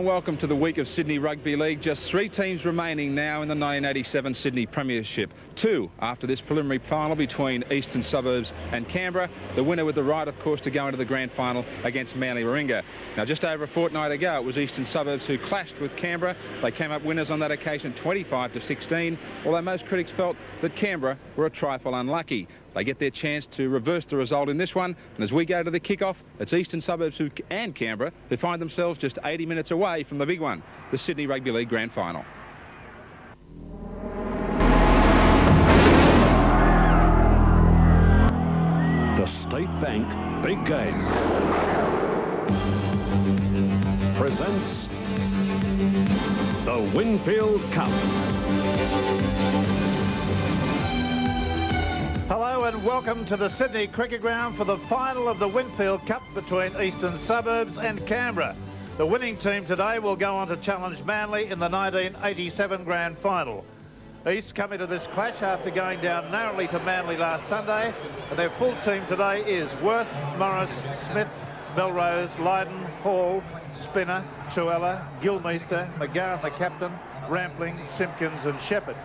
and welcome to the week of Sydney Rugby League. Just 3 teams remaining now in the 1987 Sydney Premiership. 2 after this preliminary final between Eastern Suburbs and Canberra. The winner with the right, of course, to go into the grand final against Manly Warringah. Now, just over a fortnight ago, it was Eastern Suburbs who clashed with Canberra. They came up winners on that occasion, 25-16, although most critics felt that Canberra were a trifle unlucky. They get their chance to reverse the result in this one, and as we go to the kickoff, it's Eastern Suburbs and Canberra who find themselves just 80 minutes away from the big one, the Sydney Rugby League Grand Final. The State Bank Big Game presents the Winfield Cup. Hello and welcome to the Sydney Cricket Ground for the final of the Winfield Cup between Eastern Suburbs and Canberra. The winning team today will go on to challenge Manly in the 1987 Grand Final. East come into this clash after going down narrowly to Manly last Sunday, and their full team today is Worth, Morris, Smith, Melrose, Lydon, Hall, Spinner, Truella, Gilmeister, McGowan the captain, Rampling, Simpkins and Shepherd.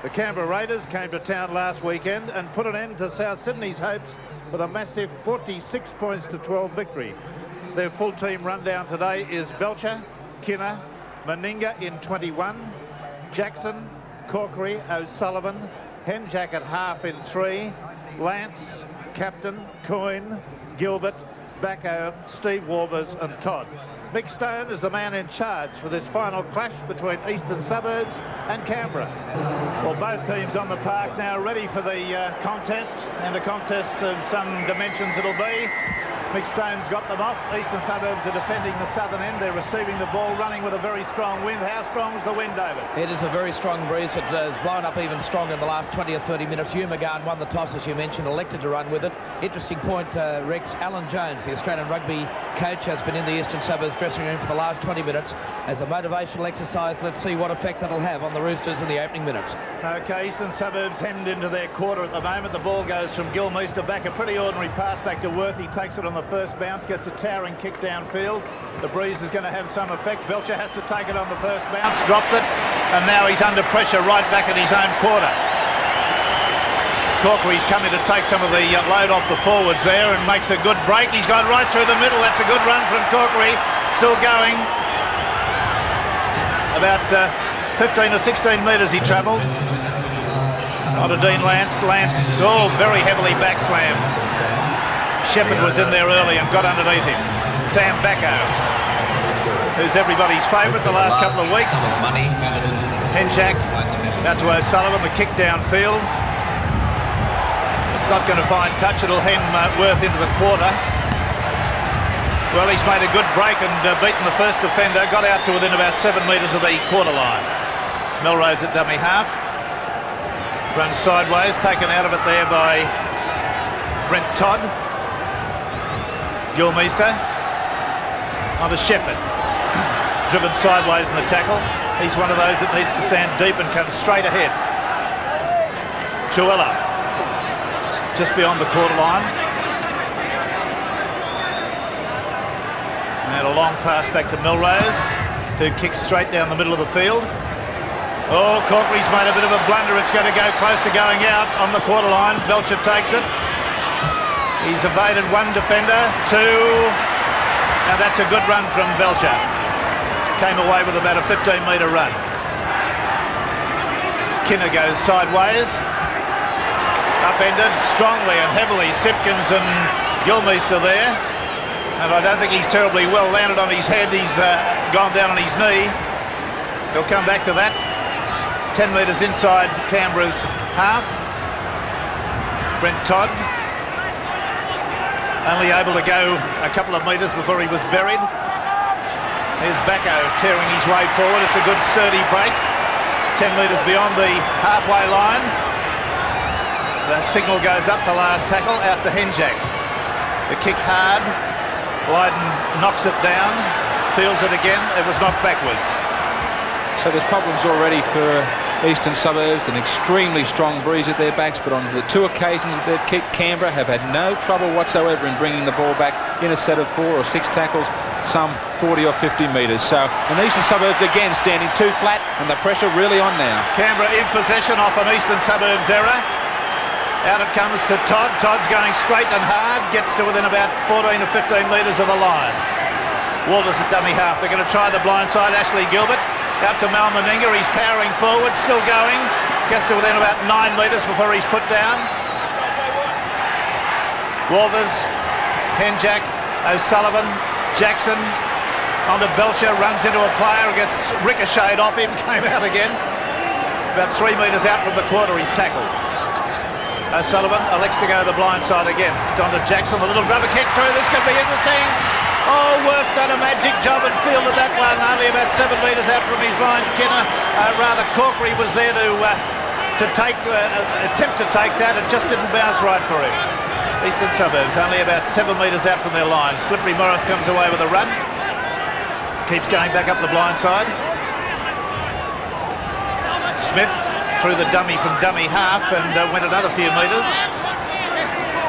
The Canberra Raiders came to town last weekend and put an end to South Sydney's hopes with a massive 46 points to 12 victory. Their full team rundown today is Belcher, Kinner, Meninga in 21, Jackson, Corkery, O'Sullivan, Henjack at half in 3, Lance, captain, Coyne, Gilbert, Backo, Steve Walbers and Todd. Mick Stone is the man in charge for this final clash between Eastern Suburbs and Canberra. Well, both teams on the park now ready for the contest, and a contest of some dimensions it'll be. Mick Stone's got them off. Eastern Suburbs are defending the southern end. They're receiving the ball, running with a very strong wind. How strong is the wind, David? It is a very strong breeze. It has blown up even stronger in the last 20 or 30 minutes. Hugh McGowan won the toss, as you mentioned, elected to run with it. Interesting point, Rex. Alan Jones, the Australian rugby coach, has been in the Eastern Suburbs dressing room for the last 20 minutes as a motivational exercise. Let's see what effect that'll have on the Roosters in the opening minutes. OK, Eastern Suburbs hemmed into their quarter at the moment. The ball goes from Gilmeister back, a pretty ordinary pass back to Worth. He takes it on the first bounce, gets a towering kick downfield. The breeze is going to have some effect. Belcher has to take it on the first bounce, drops it, and now he's under pressure right back in his own quarter. Corkery's coming to take some of the load off the forwards there and makes a good break. He's gone right through the middle. That's a good run from Corkery. Still going. About 15 or 16 metres he travelled. On to Dean Lance. Lance, very heavily back slammed. Shepherd was in there early and got underneath him. Sam Backo, who's everybody's favourite the last couple of weeks. Henjack out to O'Sullivan, the kick downfield. It's not going to find touch. It'll hem Worth into the quarter. Well, he's made a good break and beaten the first defender. Got out to within about 7 metres of the quarter line. Melrose at dummy half. Runs sideways, taken out of it there by Brent Todd. Gilmeister onto Shepherd. Driven sideways in the tackle. He's one of those that needs to stand deep and come straight ahead. Truella just beyond the quarter line. And a long pass back to Melrose, who kicks straight down the middle of the field. Oh, Corkery's made a bit of a blunder. It's going to go close to going out on the quarter line. Belcher takes it. He's evaded one defender, 2. Now that's a good run from Belcher. Came away with about a 15-metre run. Kinner goes sideways. Upended strongly and heavily. Simpkins and Gilmeister there. And I don't think he's terribly well landed on his head. He's gone down on his knee. He'll come back to that. 10 metres inside Canberra's half. Brent Todd only able to go a couple of metres before he was buried. Here's Backo tearing his way forward. It's a good sturdy break. 10 metres beyond the halfway line. The signal goes up for last tackle, out to Henjack. The kick hard. Lydon knocks it down, feels it again. It was knocked backwards. So there's problems already for Eastern Suburbs, an extremely strong breeze at their backs, but on the 2 occasions that they've kicked, Canberra have had no trouble whatsoever in bringing the ball back in a set of 4 or 6 tackles, some 40 or 50 metres. So, and Eastern Suburbs again standing too flat, and the pressure really on now. Canberra in possession off an Eastern Suburbs error. Out it comes to Todd. Todd's going straight and hard, gets to within about 14 or 15 metres of the line. Walters at dummy half. They're going to try the blind side. Ashley Gilbert out to Mal Meninga. He's powering forward, still going. Gets to within about 9 metres before he's put down. Walters, Henjack, O'Sullivan, Jackson onto Belcher, runs into a player, gets ricocheted off him, came out again. About 3 metres out from the quarter, he's tackled. O'Sullivan elects to go the blind side again. Down to Jackson, a little rubber kick through. This could be interesting. Oh, Worth done a magic job and fielded that one only about 7 metres out from his line. Kenner, rather Corkery was there to attempt to take that. It just didn't bounce right for him. Eastern Suburbs only about 7 metres out from their line. Slippery Morris comes away with a run. Keeps going back up the blind side. Smith through the dummy from dummy half and went another few metres.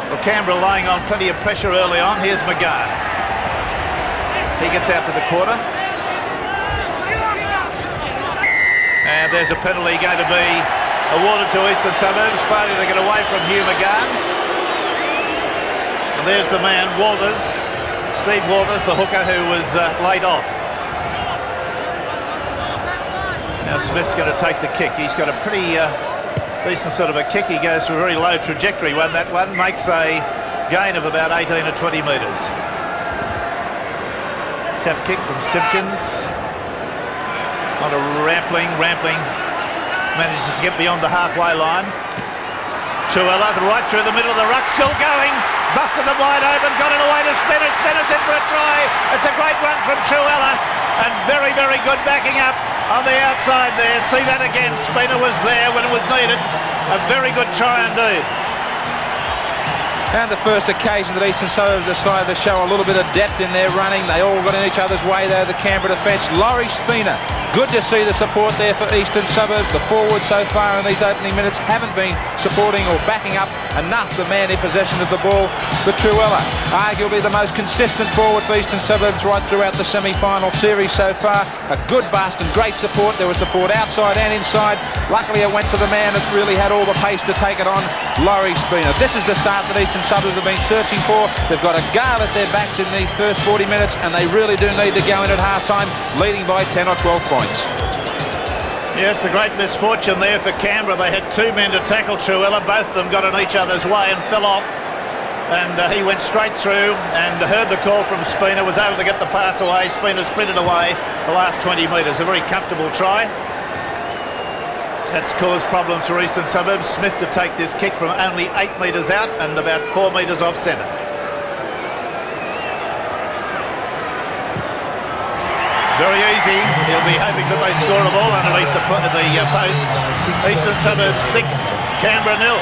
Well, Canberra laying on plenty of pressure early on. Here's McGann. He gets out to the quarter. And there's a penalty going to be awarded to Eastern Suburbs. Failure to get away from Hugh McGann. And there's the man, Walters. Steve Walters, the hooker who was laid off. Now Smith's going to take the kick. He's got a pretty decent sort of a kick. He goes for a very low trajectory. That one makes a gain of about 18 or 20 metres. Tap kick from Simpkins. On a Rampling. Rampling manages to get beyond the halfway line. Truella right through the middle of the ruck, still going. Busted them wide open, got it away to Spinners. Spinners in for a try. It's a great run from Truella. And very, very good backing up on the outside there. See that again. Spinner was there when it was needed. A very good try indeed. And the first occasion that Eastern Suburbs decided to show a little bit of depth in their running. They all got in each other's way there, the Canberra defence. Laurie Spina, good to see the support there for Eastern Suburbs. The forwards so far in these opening minutes haven't been supporting or backing up enough the man in possession of the ball. But Truella, arguably the most consistent forward for Eastern Suburbs right throughout the semi-final series so far. A good bust and great support. There was support outside and inside. Luckily it went to the man that really had all the pace to take it on, Laurie Spina. This is the start that Eastern Suburbs have been searching for. They've got a guard at their backs in these first 40 minutes and they really do need to go in at half-time leading by 10 or 12 points. Yes, the great misfortune there for Canberra. They had 2 men to tackle Truella. Both of them got in each other's way and fell off. And he went straight through and heard the call from Spina, was able to get the pass away. Spina sprinted away the last 20 metres. A very comfortable try. That's caused problems for Eastern Suburbs. Smith to take this kick from only 8 metres out and about 4 metres off centre. Very easy. He'll be hoping that they score a ball underneath the posts. Eastern Suburbs 6, Canberra 0.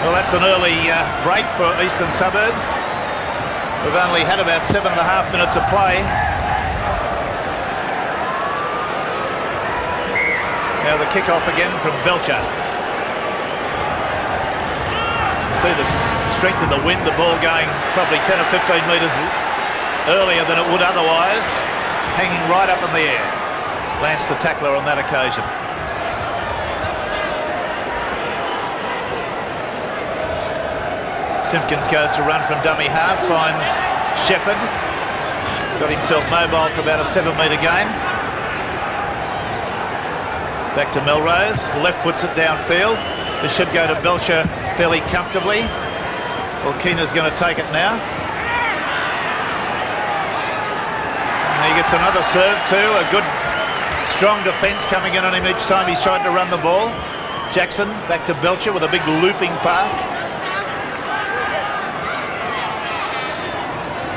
Well, that's an early break for Eastern Suburbs. We've only had about 7.5 minutes of play. Now the kick-off again from Belcher. See the strength of the wind, the ball going probably 10 or 15 metres earlier than it would otherwise, hanging right up in the air. Lance the tackler on that occasion. Simpkins goes to run from dummy half, finds Shepherd. Got himself mobile for about a 7-metre gain. Back to Melrose, left foots it downfield. This should go to Belcher fairly comfortably. Well, Keener's going to take it now. And he gets another serve too. A good, strong defence coming in on him each time he's tried to run the ball. Jackson back to Belcher with a big looping pass.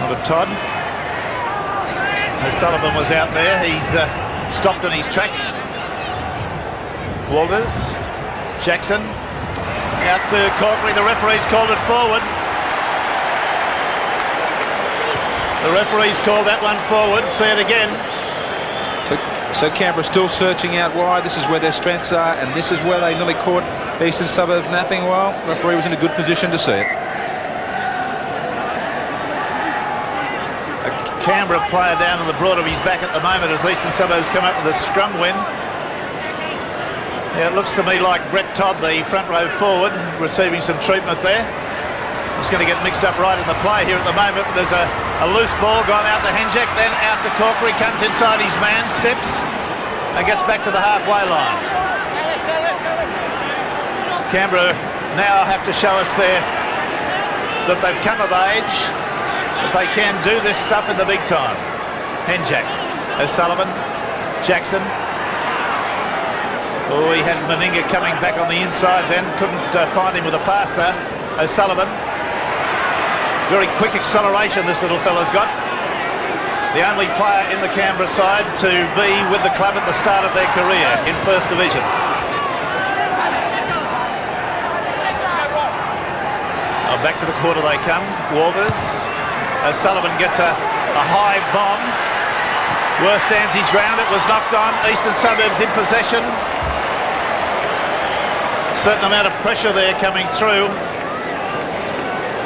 On to Todd. O'Sullivan was out there. He's stopped in his tracks. Walters, Jackson, out to Corkery. The referee's called it forward. The referee's called that one forward. See it again. So So Canberra still searching out wide. This is where their strengths are, and this is where they nearly caught Eastern Suburbs napping. Well, the referee was in a good position to see it. A Canberra player down in the broad of his back at the moment as Eastern Suburbs come up with a scrum win. Yeah, it looks to me like Brett Todd, the front row forward, receiving some treatment there. He's going to get mixed up right in the play here at the moment. But there's a loose ball gone out to Henjek, then out to Corker. He comes inside his man, steps, and gets back to the halfway line. Canberra now have to show us there that they've come of age, that they can do this stuff in the big time. Henjek, O'Sullivan, Jackson. Oh, he had Meninga coming back on the inside then. Couldn't find him with a pass there. O'Sullivan. Very quick acceleration this little fella's got. The only player in the Canberra side to be with the club at the start of their career in First Division. Oh, back to the quarter they come. Walters. O'Sullivan gets a high bomb. Worth stands his ground. It was knocked on. Eastern Suburbs in possession. Certain amount of pressure there coming through.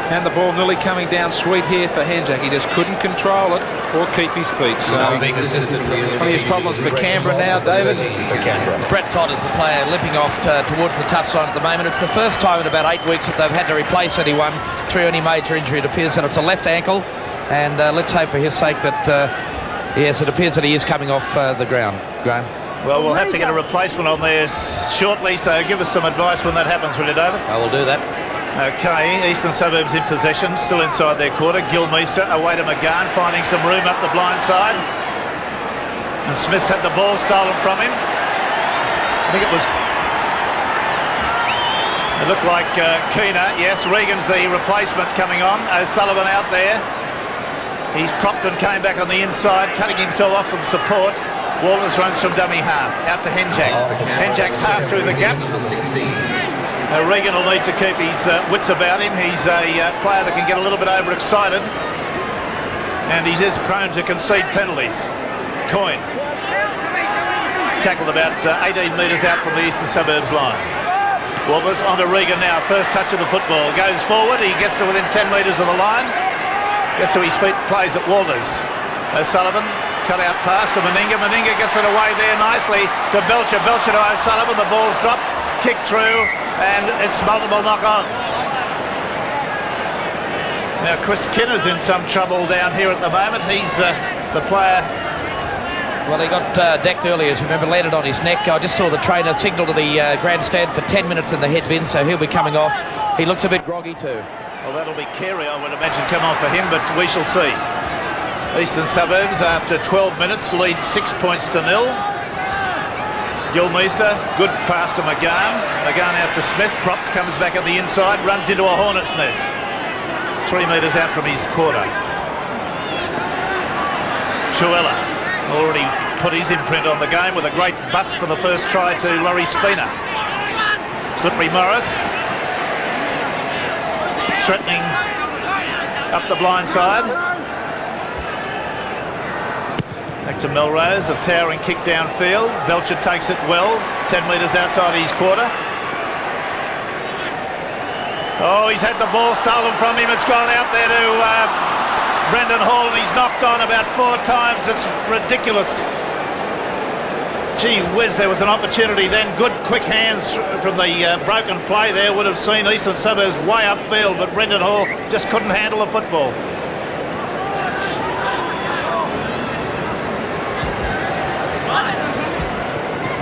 And the ball nearly coming down sweet here for Henjek. He just couldn't control it or keep his feet. So plenty of problems for Canberra now, David. Brett Todd is the player limping off towards the touchline at the moment. It's the first time in about 8 weeks that they've had to replace anyone through any major injury. It appears that it's a left ankle, and let's hope for his sake that, yes, it appears that he is coming off the ground. Graeme? Well, we'll have to get a replacement on there shortly, so give us some advice when that happens, will you, David? I will do that. Okay, Eastern Suburbs in possession, still inside their quarter. Gilmeister away to McGahn, finding some room up the blind side. And Smith's had the ball stolen from him. I think it looked like Keener. Yes, Regan's the replacement coming on. O'Sullivan out there. He's propped and came back on the inside, cutting himself off from support. Walters runs from dummy half, out to Henjek. Henjek's half through the gap. Regan will need to keep his wits about him. He's a player that can get a little bit overexcited, and he is prone to concede penalties. Coyne. Tackled about 18 metres out from the Eastern Suburbs line. Walters onto Regan now. First touch of the football. Goes forward. He gets to within 10 metres of the line. Gets to his feet, plays at Walters. O'Sullivan. Cut out pass to Meninga. Meninga gets it away there nicely to Belcher. Belcher to O'Sullivan. The ball's dropped. Kick through. And it's multiple knock-ons. Now Chris Kinner's in some trouble down here at the moment. He's the player. Well, he got decked earlier, as you remember, landed on his neck. I just saw the trainer signal to the grandstand for 10 minutes in the head bin, so he'll be coming off. He looks a bit groggy too. Well, that'll be Carey, I would imagine, come on for him, but we shall see. Eastern Suburbs, after 12 minutes, lead 6 points to 0. Gilmeister, good pass to McGahn. McGahn out to Smith. Props comes back at the inside, runs into a hornet's nest. 3 metres out from his quarter. Chuella already put his imprint on the game with a great bust for the first try to Laurie Spina. Slippery Morris. Threatening up the blind side. Back to Melrose, a towering kick downfield. Belcher takes it well, 10 metres outside his quarter. Oh, he's had the ball stolen from him. It's gone out there to Brendan Hall, and he's knocked on about 4 times. It's ridiculous. Gee whiz, there was an opportunity then. Good quick hands from the broken play there would have seen Eastern Suburbs way upfield, but Brendan Hall just couldn't handle the football.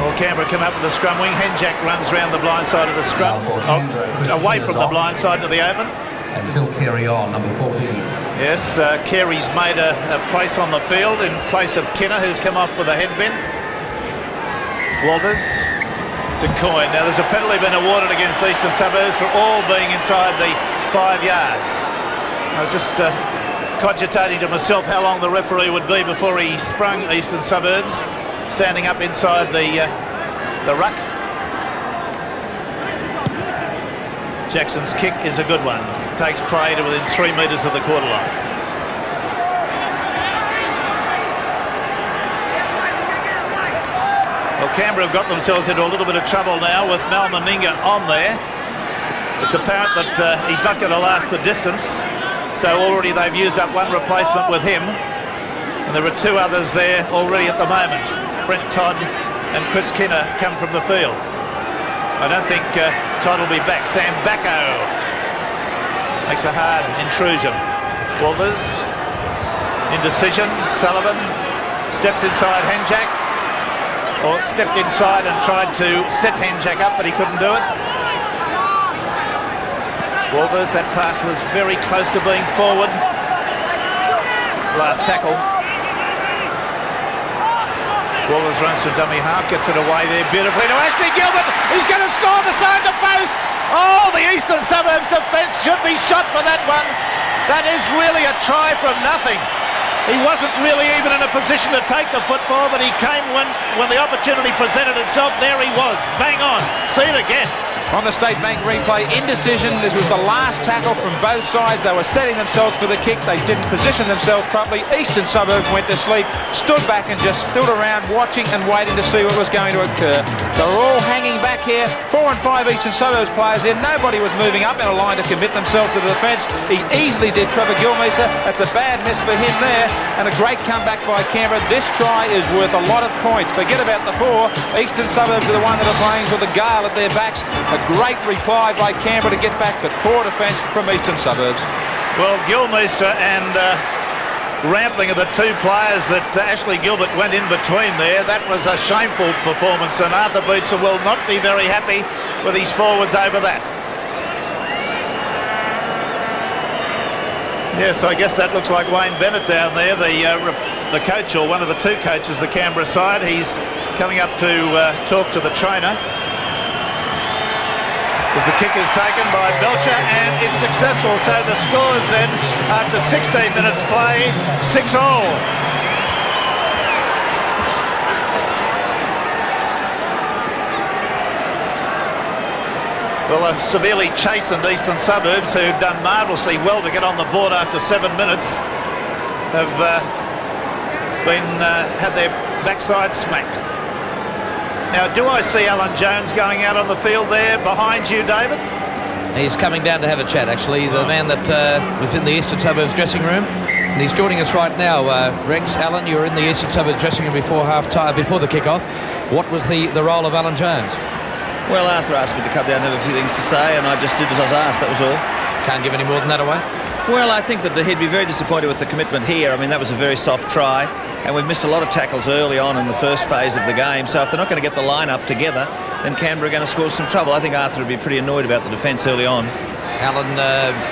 Well, Canberra come up with the scrum wing. Henjek runs round the blind side of the scrum. Away from the blind side to the open. And Phil Carey on, number 14. Yes, Carey's made a place on the field in place of Kinner, who's come off with a head bin. Walters to Coyne. Now, there's a penalty been awarded against Eastern Suburbs for all being inside the 5 yards. I was just cogitating to myself how long the referee would be before he sprung Eastern Suburbs, standing up inside the ruck. Jackson's kick is a good one. Takes play to within 3 metres of the quarter line. Well, Canberra have got themselves into a little bit of trouble now with Mal Meninga on there. It's apparent that he's not going to last the distance. So already they've used up one replacement with him. And there are two others there already at the moment. Brent Todd and Chris Kinner come from the field. I don't think Todd will be back. Sam Backo makes a hard intrusion. Walters, indecision. Sullivan steps inside Henjak. Or stepped inside and tried to set Henjak up, but he couldn't do it. Walters, that pass was very close to being forward. Last tackle. Walters runs to dummy half, gets it away there beautifully to Ashley Gilbert. He's going to score beside the post. Oh, the Eastern Suburbs defence should be shot for that one. That is really a try from nothing. He wasn't really even in a position to take the football, but he came when the opportunity presented itself. There he was, bang on. See it again. On the State Bank replay, indecision. This was the last tackle from both sides. They were setting themselves for the kick. They didn't position themselves properly. Eastern Suburbs went to sleep, stood back and just stood around watching and waiting to see what was going to occur. They were all hanging back here. 4 and 5 Eastern Suburbs players in. Nobody was moving up in a line to commit themselves to the defence. He easily did Trevor Gilmeister. That's a bad miss for him there. And a great comeback by Canberra. This try is worth a lot of points. Forget about the 4. Eastern Suburbs are the one that are playing with a gale at their backs. A great reply by Canberra to get back, but poor defence from Eastern Suburbs. Well, Gilmeister and Rampling are the two players that Ashley Gilbert went in between there. That was a shameful performance, and Arthur Beetzer will not be very happy with his forwards over that. Yes, I guess that looks like Wayne Bennett down there, the coach, or one of the two coaches, the Canberra side. He's coming up to talk to the trainer. As the kick is taken by Belcher, and it's successful. So the scores then, after 16 minutes play, 6-all. Well, a severely chastened Eastern Suburbs, who've done marvellously well to get on the board after 7 minutes, have had their backside smacked. Now, do I see Alan Jones going out on the field there behind you, David? He's coming down to have a chat, actually. The man that was in the Eastern Suburbs dressing room. And he's joining us right now. Rex, Alan, you were in the Eastern Suburbs dressing room before half-time, before the kick-off. What was the role of Alan Jones? Well, Arthur asked me to come down and have a few things to say, and I just did as I was asked, that was all. Can't give any more than that away? Well, I think that he'd be very disappointed with the commitment here. I mean, that was a very soft try, and we've missed a lot of tackles early on in the first phase of the game, so if they're not going to get the line-up together, then Canberra are going to score some trouble. I think Arthur would be pretty annoyed about the defence early on. Alan,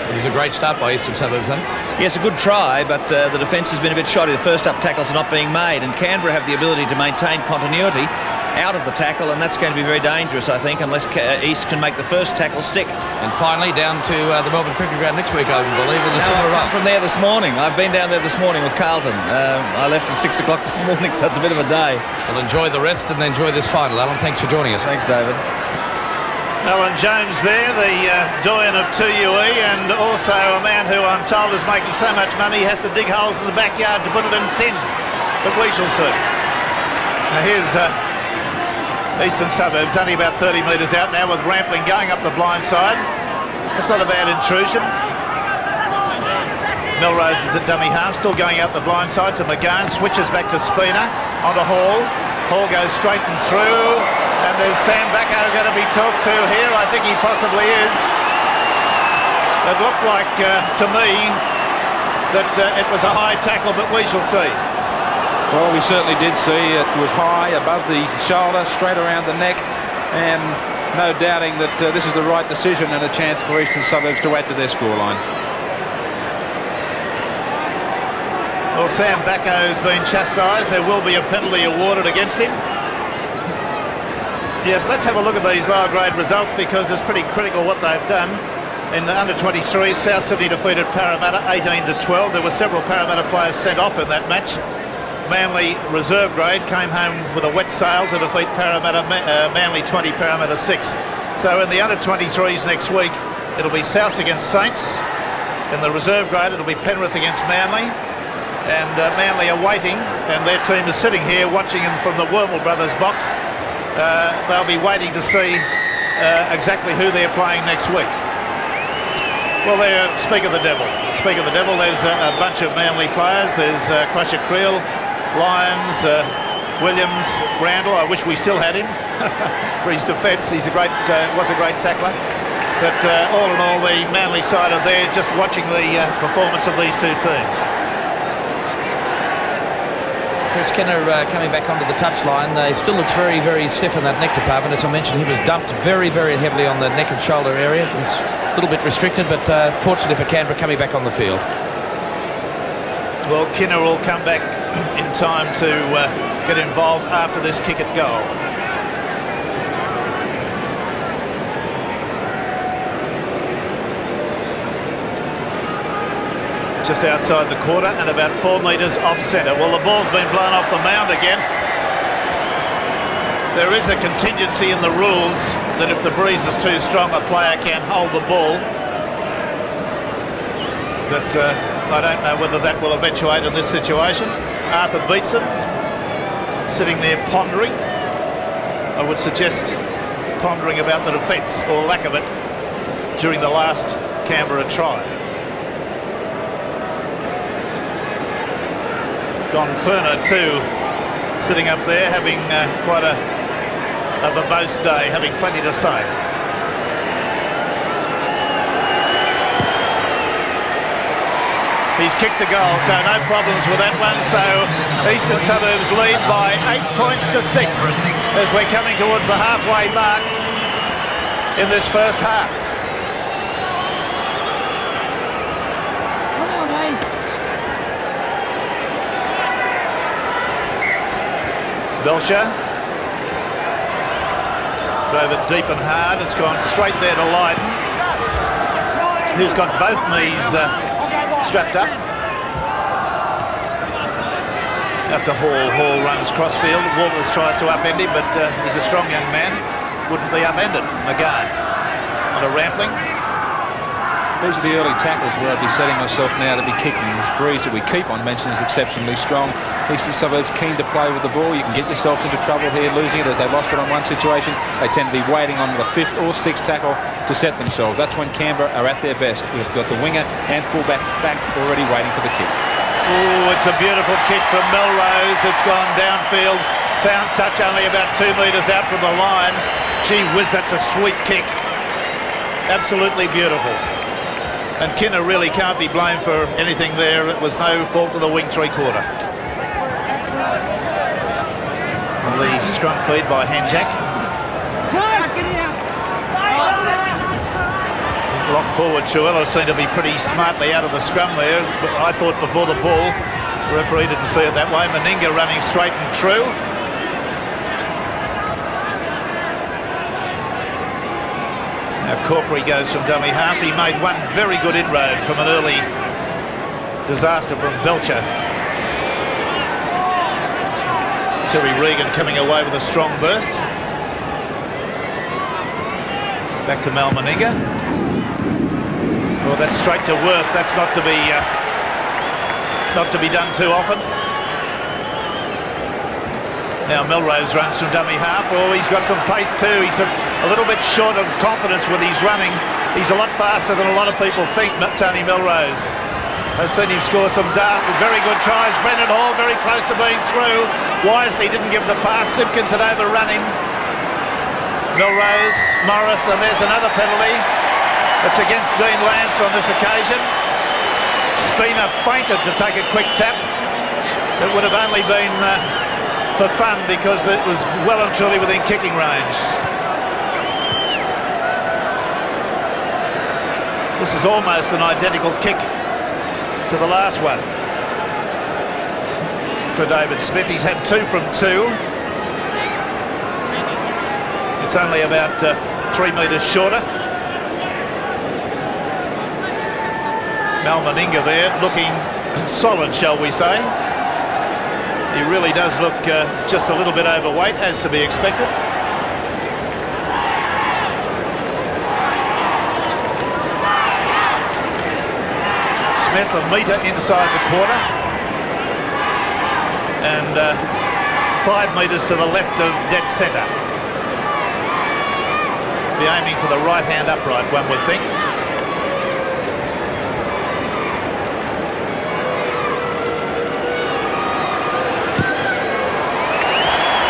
it was a great start by Eastern Suburbs, though. Yes, a good try, but the defence has been a bit shoddy. The first-up tackles are not being made, and Canberra have the ability to maintain continuity out of the tackle, and that's going to be very dangerous, I think, unless East can make the first tackle stick. And finally, down to the Melbourne Cricket Ground next week, I believe, in the similar run. I've come from there this morning. I've been down there this morning with Carlton. I left at 6 o'clock this morning, so it's a bit of a day. Well, enjoy the rest and enjoy this final, Alan. Thanks for joining us. Thanks, David. Alan Jones there, the doyen of 2UE, and also a man who I'm told is making so much money he has to dig holes in the backyard to put it in tins. But we shall see. Now here's Eastern Suburbs, only about 30 metres out now, with Rampling going up the blind side. That's not a bad intrusion. Melrose is at dummy half, still going out the blind side to McGahn, switches back to Spina, onto Hall. Hall goes straight and through, and there's Sam Backo going to be talked to here. I think he possibly is. It looked like, to me, that it was a high tackle, but we shall see. Well, we certainly did see it was high above the shoulder, straight around the neck, and no doubting that this is the right decision and a chance for Eastern Suburbs to add to their scoreline. Well, Sam Backo's been chastised. There will be a penalty awarded against him. Yes, let's have a look at these lower grade results, because it's pretty critical what they've done. In the under-23, South Sydney defeated Parramatta 18-12. There were several Parramatta players sent off in that match. Manly reserve grade came home with a wet sail to defeat Parramatta, Manly 20, Parramatta 6. So in the under-23s next week, it'll be Souths against Saints. In the reserve grade, it'll be Penrith against Manly. And Manly are waiting, and their team is sitting here watching them from the Wormel Brothers box they'll be waiting to see exactly who they're playing next week. Well, there, speak of the devil. Speak of the devil, there's a bunch of Manly players. There's Crusher Creel, Lyons, Williams, Randall. I wish we still had him for his defence. He's a great, was a great tackler. But all in all, the Manly side are there just watching the performance of these two teams. Chris Kenner coming back onto the touchline. He still looks very, very stiff in that neck department. As I mentioned, he was dumped very, very heavily on the neck and shoulder area. He's a little bit restricted, but fortunately for Canberra, coming back on the field. Well, Kenner will come back in time to get involved after this kick at goal. Just outside the quarter and about 4 metres off centre. Well, the ball's been blown off the mound again. There is a contingency in the rules that if the breeze is too strong, a player can hold the ball. But I don't know whether that will eventuate in this situation. Arthur Beetson sitting there pondering. I would suggest pondering about the defence or lack of it during the last Canberra try. Don Ferner too sitting up there having quite a verbose day, having plenty to say. He's kicked the goal, so no problems with that one. So Eastern Suburbs lead by 8 points to 6 as we're coming towards the halfway mark in this first half. Belcher drove it deep and hard. It's gone straight there to Lydon, who's got both knees strapped up. Out to Hall. Hall runs crossfield. Walters tries to upend him, but he's a strong young man. Wouldn't be upended. McGahn on a rampling. These are the early tackles where I'd be setting myself now to be kicking. This breeze that we keep on mentioning is exceptionally strong. Eastern Suburbs keen to play with the ball. You can get yourselves into trouble here losing it, as they lost it on one situation. They tend to be waiting on the 5th or 6th tackle to set themselves. That's when Canberra are at their best. We've got the winger and fullback back already waiting for the kick. Oh, it's a beautiful kick from Melrose. It's gone downfield. Found touch only about 2 metres out from the line. Gee whiz, that's a sweet kick. Absolutely beautiful. And Kinner really can't be blamed for anything there. It was no fault of the wing three-quarter. The scrum feed by Hanjack. Lock forward, Chuella seemed to be pretty smartly out of the scrum there. I thought before the ball, the referee didn't see it that way. Meninga running straight and true. Now Corkery goes from dummy half. He made one very good inroad from an early disaster from Belcher. Terry Regan coming away with a strong burst. Back to Mal Meninga. Well, that's straight to Worth. That's not to be done too often. Now Melrose runs from dummy half. Oh, he's got some pace too. He's a little bit short of confidence with his running. He's a lot faster than a lot of people think, Tony Melrose. I've seen him score some very good tries. Brendan Hall very close to being through. Wisely didn't give the pass. Simpkins had overrun him. Melrose, Morris, and there's another penalty. It's against Dean Lance on this occasion. Spina feinted to take a quick tap. It would have only been for fun because it was well and truly within kicking range. This is almost an identical kick to the last one for David Smith. He's had 2 from 2. It's only about 3 metres shorter. Mal Meninga there looking solid, shall we say. He really does look just a little bit overweight, as to be expected. Smith a metre inside the quarter. And 5 metres to the left of dead centre. Be aiming for the right hand upright, one would think.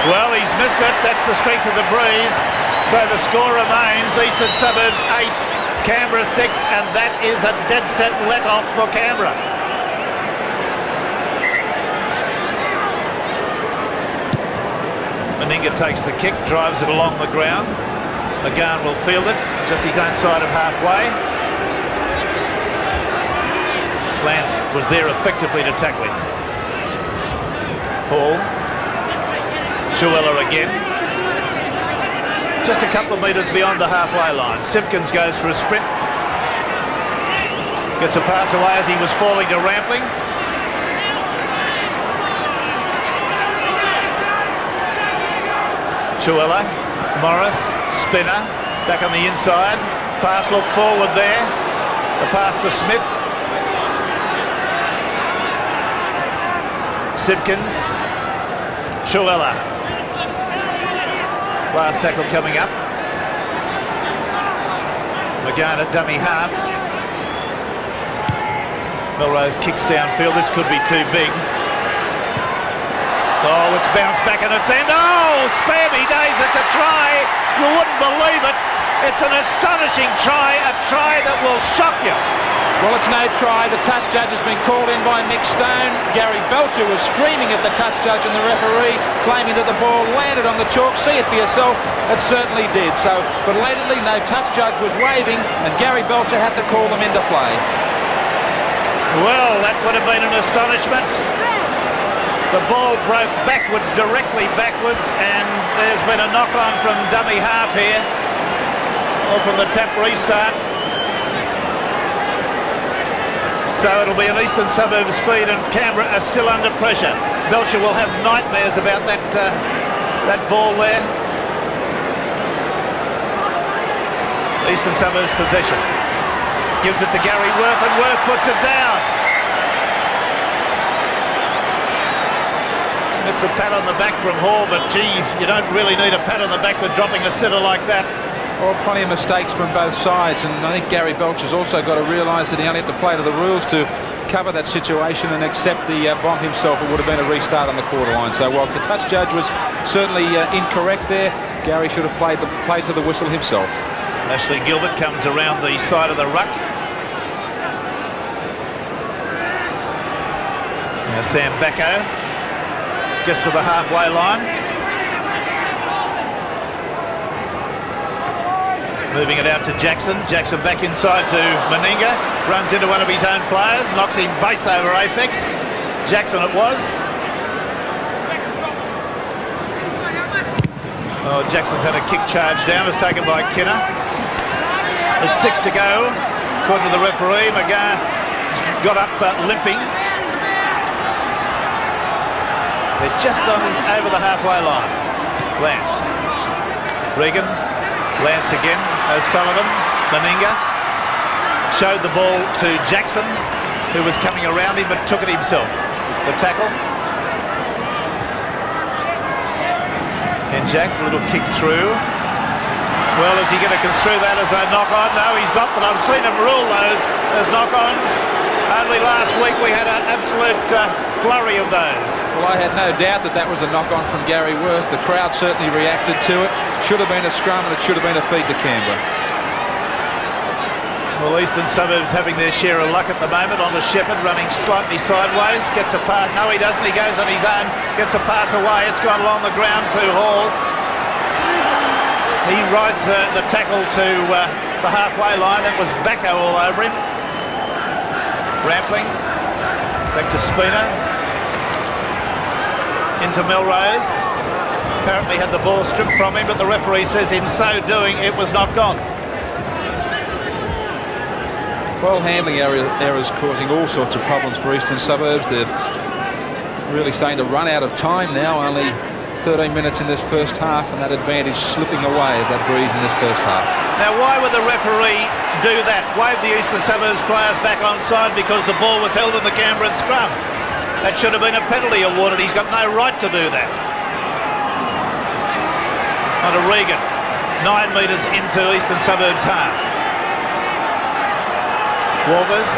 Well, he's missed it. That's the strength of the breeze. So the score remains Eastern Suburbs 8, Canberra 6, and that is a dead set let-off for Canberra. Meninga takes the kick, drives it along the ground. McGann will field it, just his own side of halfway. Lance was there effectively to tackle him. Hall. Chuella again. Just a couple of metres beyond the halfway line. Simpkins goes for a sprint. Gets a pass away as he was falling to Rampling. Chuella, Morris, spinner, back on the inside. Pass look forward there. The pass to Smith. Simpkins, Chuella. Last tackle coming up. McGann at dummy half. Melrose kicks downfield. This could be too big. Oh, it's bounced back and it's end. Oh, spare me days, it's a try. You wouldn't believe it. It's an astonishing try, a try that will shock you. Well, it's no try. The touch judge has been called in by Mick Stone. Gary Belcher was screaming at the touch judge and the referee, claiming that the ball landed on the chalk. See it for yourself. It certainly did. So, belatedly, no touch judge was waving, and Gary Belcher had to call them into play. Well, that would have been an astonishment. The ball broke backwards, directly backwards, and there's been a knock-on from dummy half here, or from the tap restart. So it'll be an Eastern Suburbs feed, and Canberra are still under pressure. Belcher will have nightmares about that ball there. Eastern Suburbs possession. Gives it to Gary Worth, and Worth puts it down. It's a pat on the back from Hall, but gee, you don't really need a pat on the back for dropping a sitter like that. Well, plenty of mistakes from both sides, and I think Gary Belcher's also got to realise that he only had to play to the rules to cover that situation and accept the bomb himself. It would have been a restart on the quarter line. So whilst the touch judge was certainly incorrect there, Gary should have played to the whistle himself. Ashley Gilbert comes around the side of the ruck. Now Sam Bacco gets to the halfway line. Moving it out to Jackson. Jackson back inside to Meninga. Runs into one of his own players. Knocks him base over apex. Jackson it was. Oh, Jackson's had a kick charge down. It's taken by Kinner. It's 6 to go. According to the referee, McGann got up limping. They're just over the halfway line. Lance. Regan. Lance again. O'Sullivan. Meninga. Showed the ball to Jackson, who was coming around him but took it himself. The tackle. And Jack, a little kick through. Well, is he going to construe that as a knock-on? No, he's not, but I've seen him rule those as knock-ons. Only last week we had an absolute flurry of those. Well, I had no doubt that was a knock-on from Gary Worth. The crowd certainly reacted to it. Should have been a scrum, and it should have been a feed to Canberra. Well, Eastern Suburbs having their share of luck at the moment. On to Shepherd, running slightly sideways. Gets a pass. No, he doesn't. He goes on his own. Gets a pass away. It's gone along the ground to Hall. He rides the tackle to the halfway line. That was Bacco all over him. Rampling. Back to Spina. Into Melrose. Apparently had the ball stripped from him, but the referee says in so doing it was knocked on. Well, handling errors causing all sorts of problems for Eastern Suburbs. They're really starting to run out of time now. Only 13 minutes in this first half, and that advantage slipping away of that breeze in this first half. Now, why would the referee do that? Wave the Eastern Suburbs players back onside because the ball was held in the Canberra scrum. That should have been a penalty awarded. He's got no right to do that. On to Regan. 9 metres into Eastern Suburbs half. Walters,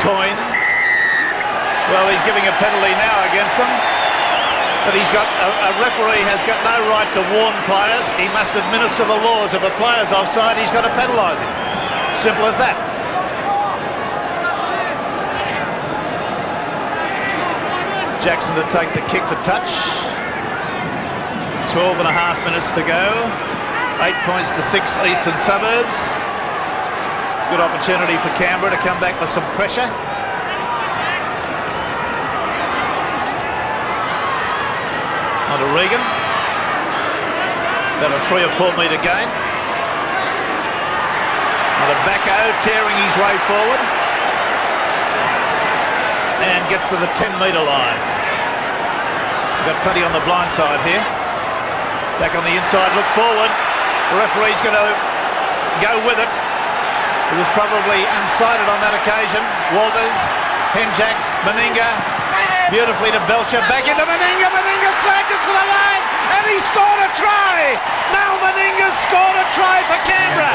Coyne. Well, he's giving a penalty now against them. But he's got a referee has got no right to warn players. He must administer the laws. If a player's offside, he's got to penalise him. Simple as that. Jackson to take the kick for touch. 12 and a half minutes to go. 8 points to 6 Eastern Suburbs. Good opportunity for Canberra to come back with some pressure. On to Regan. About a 3 or 4 metre gain. On to Bacco, tearing his way forward. And gets to the 10 metre line. We've got plenty on the blind side here. Back on the inside, look forward. The referee's going to go with it. He was probably unsighted on that occasion. Walters, Henjak, Meninga. Beautifully to Belcher, back into Meninga. Meninga surges to the line, and he scored a try. Now Meninga's scored a try for Canberra.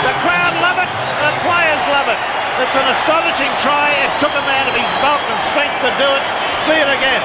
The crowd love it, the players love it. It's an astonishing try. It took a man of his bulk and strength to do it. See it again.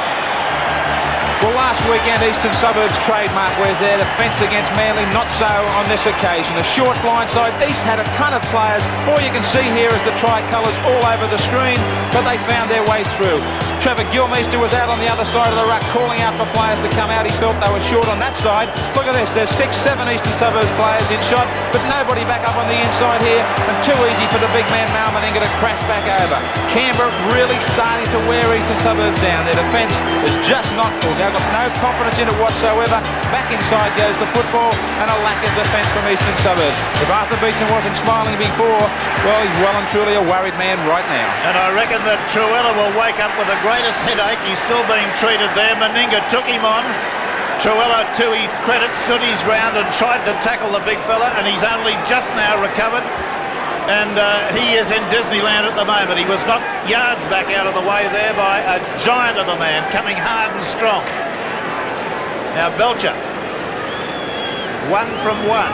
Well, last weekend, Eastern Suburbs trademark was their defence against Manly. Not so on this occasion. A short blindside. East had a ton of players. All you can see here is the tricolours all over the screen, but they found their way through. Trevor Gilmeister was out on the other side of the ruck, calling out for players to come out. He felt they were short on that side. Look at this. There's 6, 7 Eastern Suburbs players in shot, but nobody back up on the inside here, and too easy for the big man Mal Meninga to crash back over. Canberra really starting to wear Eastern Suburbs down. Their defence is just not full. They've got no confidence in it whatsoever. Back inside goes the football, and a lack of defence from Eastern Suburbs. If Arthur Beetson wasn't smiling before, well, he's well and truly a worried man right now. And I reckon that Truella will wake up with the greatest headache. He's still being treated there. Meninga took him on. Truella, to his credit, stood his ground and tried to tackle the big fella, and he's only just now recovered. And he is in Disneyland at the moment. He was knocked yards back out of the way there by a giant of a man coming hard and strong. Now Belcher, 1 from 1.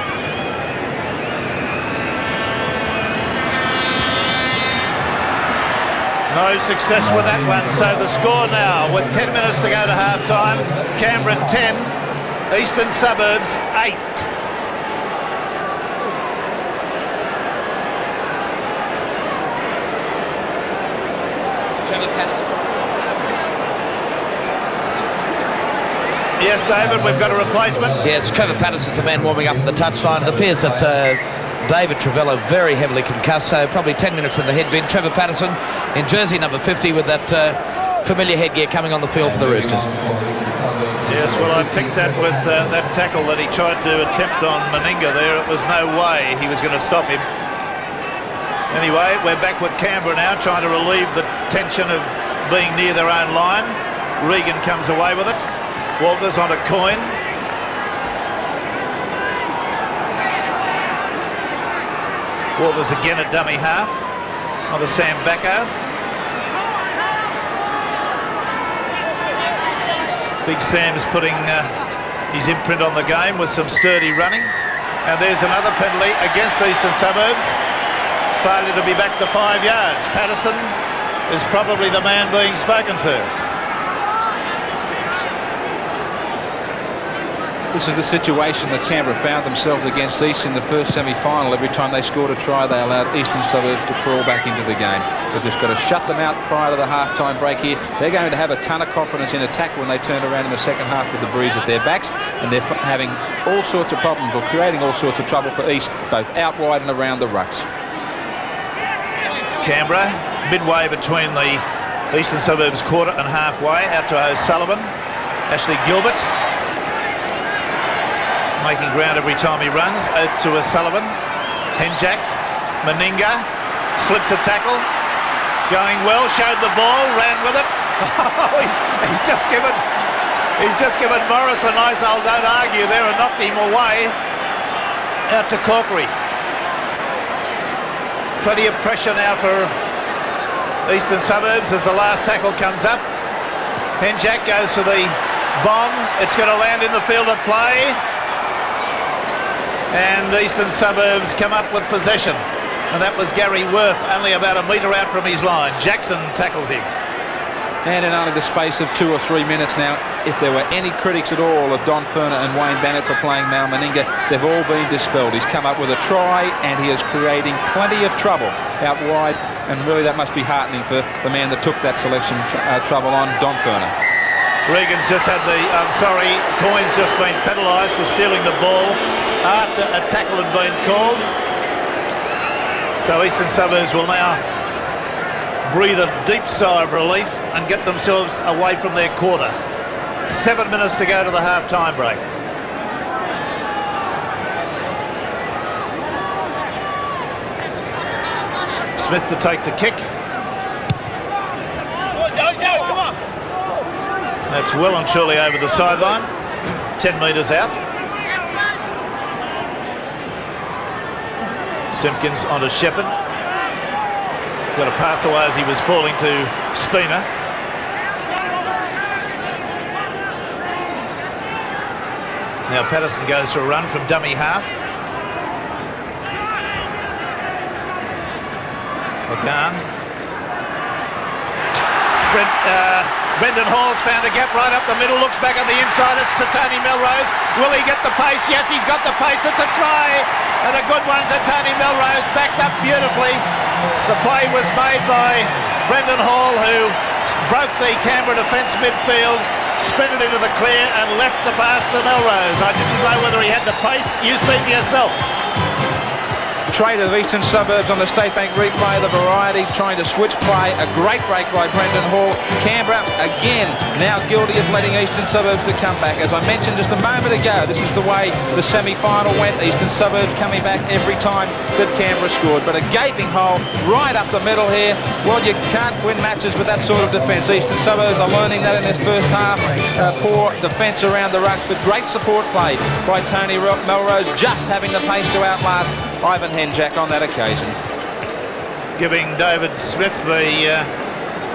No success with that one. So the score now, with 10 minutes to go to half-time, Canberra 10, Eastern Suburbs 8. Yes, David, we've got a replacement. Yes, Trevor Patterson's the man warming up at the touchline. It appears that David Trevella very heavily concussed, so probably 10 minutes in the head bin. Trevor Patterson in jersey number 50 with that familiar headgear coming on the field for the Roosters. Yes, well, I picked that with that tackle that he tried to attempt on Meninga there. It was no way he was going to stop him. Anyway, we're back with Canberra now, trying to relieve the tension of being near their own line. Regan comes away with it. Walters on a Coyne. Walters again at dummy half. On to Sam Bacco. Big Sam's putting his imprint on the game with some sturdy running. And there's another penalty against Eastern Suburbs. Failure to be back to 5 yards. Patterson is probably the man being spoken to. This is the situation that Canberra found themselves against East in the first semi-final. Every time they scored a try, they allowed Eastern Suburbs to crawl back into the game. They've just got to shut them out prior to the half-time break here. They're going to have a ton of confidence in attack when they turn around in the second half with the breeze at their backs, and they're having all sorts of problems or creating all sorts of trouble for East, both out wide and around the rucks. Canberra, midway between the Eastern Suburbs quarter and halfway, out to O'Sullivan. Ashley Gilbert making ground every time he runs. Out to O'Sullivan. Henjak. Meninga slips a tackle. Going well, showed the ball, ran with it. he's just given Morris a nice old don't argue there and knocked him away. Out to Corkery. Plenty of pressure now for Eastern Suburbs as the last tackle comes up. Henjak goes for the bomb. It's going to land in the field of play. And Eastern Suburbs come up with possession. And that was Gary Worth, only about a metre out from his line. Jackson tackles him. And in only the space of 2 or 3 minutes now, if there were any critics at all of Don Furner and Wayne Bennett for playing Mal Meninga, they've all been dispelled. He's come up with a try and he is creating plenty of trouble out wide, and really that must be heartening for the man that took that selection trouble on, Don Furner. Regan's just had the, Coyne's just been penalised for stealing the ball after a tackle had been called. So Eastern Suburbs will now breathe a deep sigh of relief and get themselves away from their quarter. 7 minutes to go to the half-time break. Smith to take the kick. That's well and surely over the sideline. 10 metres out. Simpkins onto Shepherd. Got a pass away as he was falling to Spina. Now Patterson goes for a run from dummy half. McGann. Brendan Hall's found a gap right up the middle, looks back on the inside, it's to Tony Melrose. Will he get the pace? Yes, he's got the pace, it's a try, and a good one to Tony Melrose, backed up beautifully. The play was made by Brendan Hall, who broke the Canberra defence midfield, sprinted into the clear and left the pass to Melrose. I didn't know whether he had the pace, you see for yourself. Trade of Eastern Suburbs on the State Bank replay, the variety trying to switch play. A great break by Brendan Hall. Canberra again now guilty of letting Eastern Suburbs to come back. As I mentioned just a moment ago, this is the way the semi-final went. Eastern Suburbs coming back every time that Canberra scored. But a gaping hole right up the middle here. Well, you can't win matches with that sort of defence. Eastern Suburbs are learning that in this first half. Poor defence around the rucks, but great support play by Tony Melrose, just having the pace to outlast Ivan Henjack on that occasion. Giving David Smith the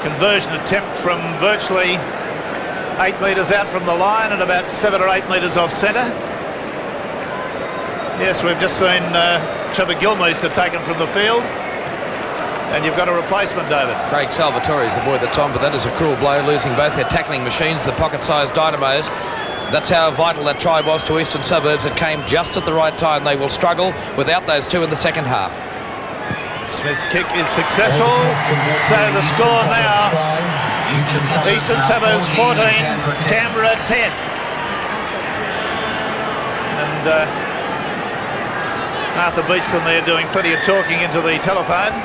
conversion attempt from virtually 8 metres out from the line and about 7 or 8 metres off centre. Yes, we've just seen Trevor Gilmeister taken from the field. And you've got a replacement, David. Craig Salvatore is the boy that's on, but that is a cruel blow, losing both their tackling machines, the pocket-sized dynamos. That's how vital that try was to Eastern Suburbs. It came just at the right time. They will struggle without those two in the second half. Smith's kick is successful. So the score now, Eastern Suburbs 14, Canberra 10. And Arthur Beetson there doing plenty of talking into the telephone.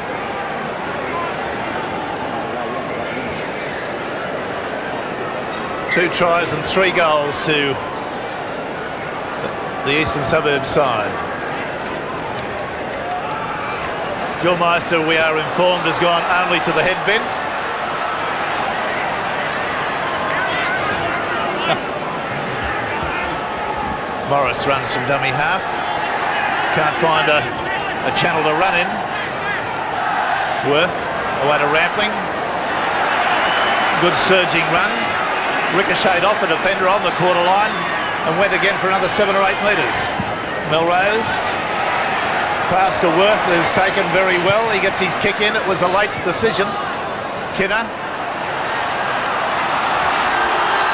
Two tries and 3 goals to the Eastern Suburbs side. Gilmeister, we are informed, has gone only to the head bin. Morris runs from dummy half. Can't find a channel to run in. Worth away to Rampling. Good surging run. Ricocheted off a defender on the quarter line and went again for another 7 or 8 metres. Melrose, pass to Worth is taken very well. He gets his kick in. It was a late decision. Kinner.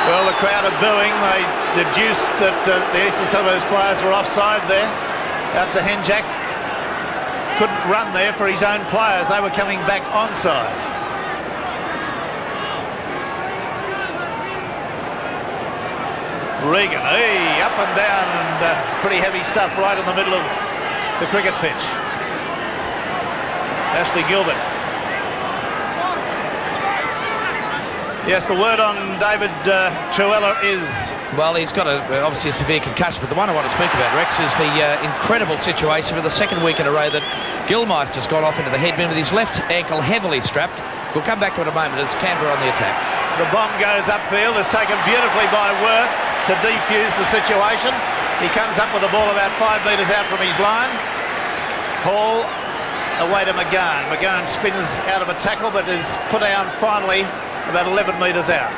Well, the crowd are booing. They deduced that the Eastern Suburbs players were offside there. Out to Henjack. Couldn't run there for his own players. They were coming back onside. Regan, up and down, and pretty heavy stuff right in the middle of the cricket pitch. Ashley Gilbert. Yes, the word on David Truella is... Well, he's got obviously a severe concussion, but the one I want to speak about, Rex, is the incredible situation for the second week in a row that Gilmeister's gone off into the head bin with his left ankle heavily strapped. We'll come back to it in a moment as Canberra on the attack. The bomb goes upfield, is taken beautifully by Worth to defuse the situation. He comes up with the ball about 5 metres out from his line. Hall away to McGann. McGann spins out of a tackle but is put down finally about 11 metres out.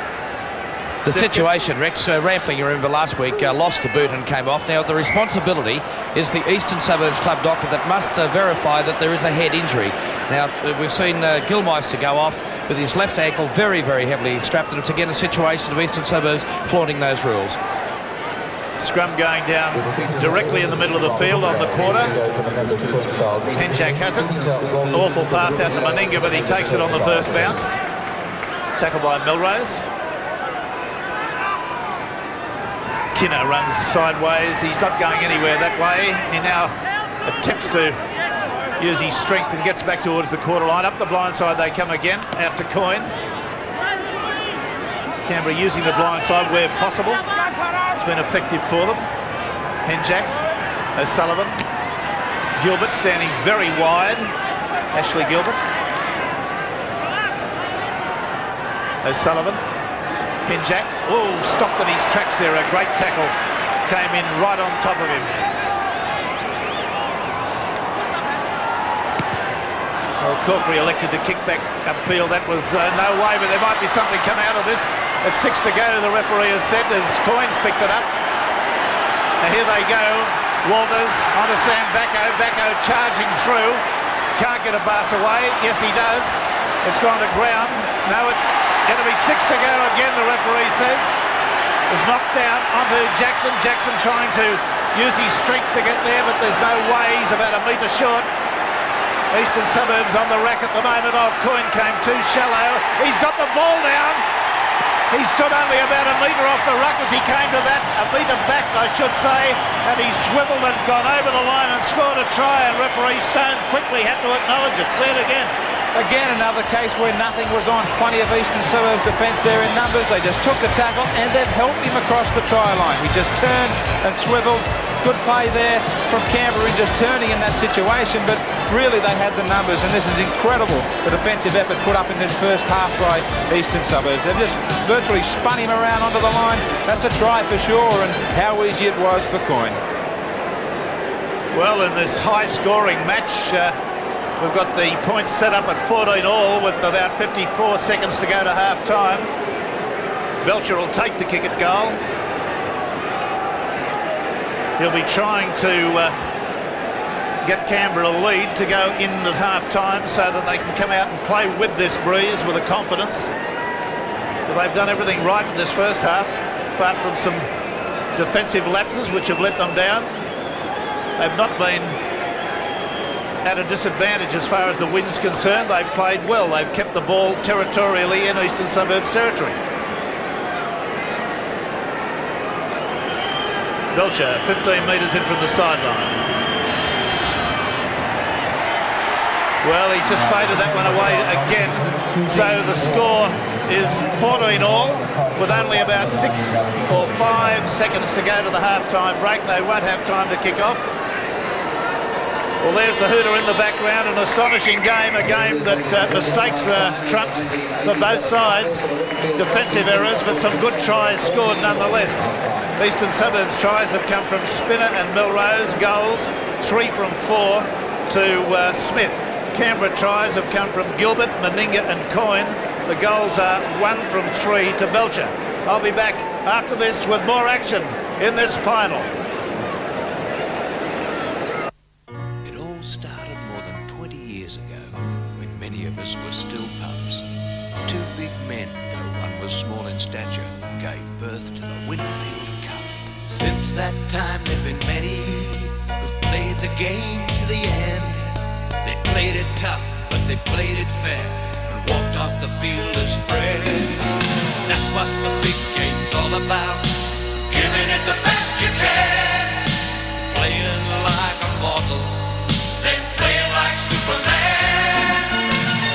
The situation, Rex, Rampling, you remember last week, lost the boot and came off. Now, the responsibility is the Eastern Suburbs club doctor that must verify that there is a head injury. Now, we've seen Gilmeister go off with his left ankle very, very heavily strapped, and it's again a situation of Eastern Suburbs flaunting those rules. Scrum going down directly in the middle of the field on the quarter. Henjak has it. Awful pass out to Meninga, but he takes it on the first bounce. Tackle by Melrose. Kinner runs sideways. He's not going anywhere that way. He now attempts to use his strength and gets back towards the quarter line. Up the blind side they come again. Out to Coyne. Canberra using the blind side where possible. It's been effective for them. Henjak, O'Sullivan, Gilbert standing very wide. Ashley Gilbert. O'Sullivan, Henjak. Oh, stopped in his tracks there. A great tackle came in right on top of him. Well, Corkery elected to kick back upfield. That was no way, but there might be something come out of this. At 6 to go, the referee has said, as Coyne's picked it up. And here they go. Walters onto Sam Bacco. Bacco charging through. Can't get a pass away. Yes, he does. It's gone to ground. No, it's going to be 6 to go again, the referee says. It's knocked down onto Jackson. Jackson trying to use his strength to get there, but there's no way. He's about a metre short. Eastern Suburbs on the rack at the moment. Oh, Coyne came too shallow. He's got the ball down. He stood only about a metre off the ruck as he came to that, a metre back, I should say, and he swiveled and gone over the line and scored a try, and referee Stone quickly had to acknowledge it. See it again. Again, another case where nothing was on. Plenty of Eastern Suburbs defence there in numbers. They just took the tackle and they've helped him across the try line. He just turned and swiveled. Good play there from Canberra in just turning in that situation, but really they had the numbers, and this is incredible, the defensive effort put up in this first half by Eastern Suburbs. They've just virtually spun him around onto the line. That's a try for sure, and how easy it was for Coyne. Well, in this high-scoring match, we've got the points set up at 14 all with about 54 seconds to go to half-time. Belcher will take the kick at goal. He'll be trying to get Canberra a lead to go in at half-time so that they can come out and play with this breeze with a confidence. But they've done everything right in this first half, apart from some defensive lapses which have let them down. They've not been at a disadvantage as far as the wind's concerned. They've played well. They've kept the ball territorially in Eastern Suburbs territory. Belcher, 15 metres in from the sideline. Well, he's just faded that one away again. So the score is 14 all, with only about 6 or 5 seconds to go to the half-time break. They won't have time to kick off. Well, there's the hooter in the background. An astonishing game, a game that mistakes trumps for both sides. Defensive errors, but some good tries scored nonetheless. Eastern Suburbs tries have come from Spinner and Melrose. Goals, 3 from 4 to Smith. Canberra tries have come from Gilbert, Meninga and Coyne. The goals are 1 from 3 to Belcher. I'll be back after this with more action in this final. It all started more than 20 years ago, when many of us were still pups. 2 big men, though one was small in stature, gave birth to the Winfield. Since that time there've been many who've played the game to the end. They played it tough, but they played it fair, and walked off the field as friends. That's what the big game's all about, giving it the best you can. Playing like a mortal, then playing like Superman.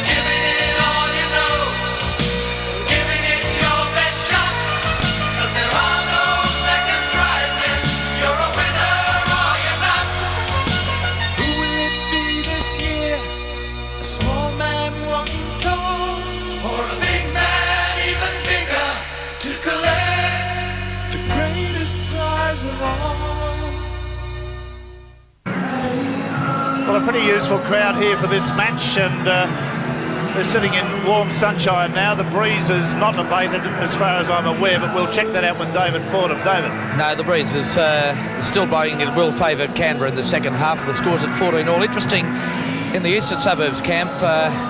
Giving it all you know, giving it your best shot, 'cause there are no second prizes. You're a winner or you're not. Who will it be this year? A small man walking tall, or a big man even bigger to collect the greatest prize of all? Well, a pretty useful crowd here for this match, and They're sitting in warm sunshine now. The breeze is not abated as far as I'm aware, but we'll check that out with David Fordham. David? No, the breeze is still blowing. It will favour Canberra in the second half. The score's at 14-all. Interesting, in the Eastern Suburbs camp,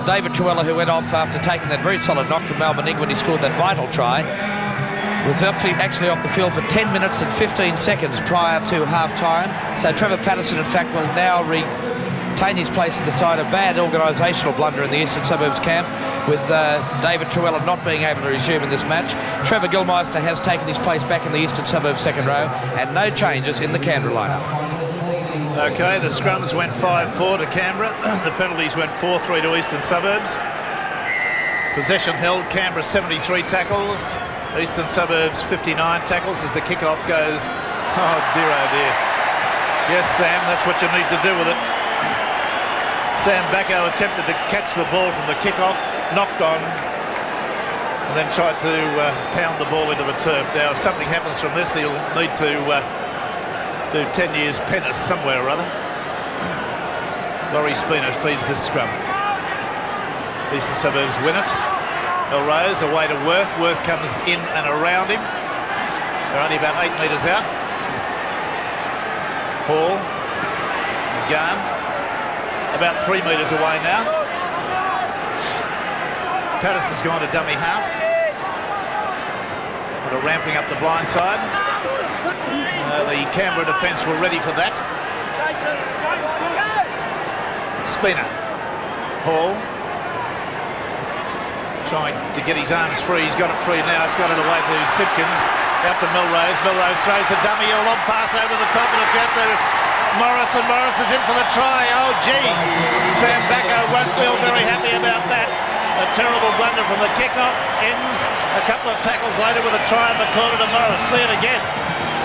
David Truella, who went off after taking that very solid knock from Mal Menig when he scored that vital try, was actually off the field for 10 minutes and 15 seconds prior to half-time. So Trevor Patterson, in fact, will now retain his place at the side. A bad organisational blunder in the Eastern Suburbs camp, with David Truella not being able to resume in this match. Trevor Gilmeister has taken his place back in the Eastern Suburbs second row, and no changes in the Canberra lineup. Okay, the scrums went 5-4 to Canberra. The penalties went 4-3 to Eastern Suburbs. Possession held, Canberra 73 tackles. Eastern Suburbs 59 tackles as the kick-off goes. Oh dear, oh dear. Yes, Sam, that's what you need to do with it. Sam Bacco attempted to catch the ball from the kick-off, knocked on, and then tried to pound the ball into the turf. Now, if something happens from this, he'll need to do 10 years penance somewhere or other. Laurie Spina feeds this scrum. Eastern Suburbs win it. Melrose away to Worth. Worth comes in and around him. They're only about 8 metres out. Hall. McGann. About 3 metres away now. Patterson's gone to dummy half. But ramping up the blind side. The Canberra defence were ready for that. Spina. Hall. Trying to get his arms free. He's got it free now. It's got it away to Simpkins. Out to Melrose. Melrose throws the dummy. A lob pass over the top, and it's out to Morris, and Morris is in for the try. Oh, gee. Sam Bacco won't feel very happy about that. A terrible blunder from the kickoff. Ends a couple of tackles later with a try in the corner to Morris. See it again.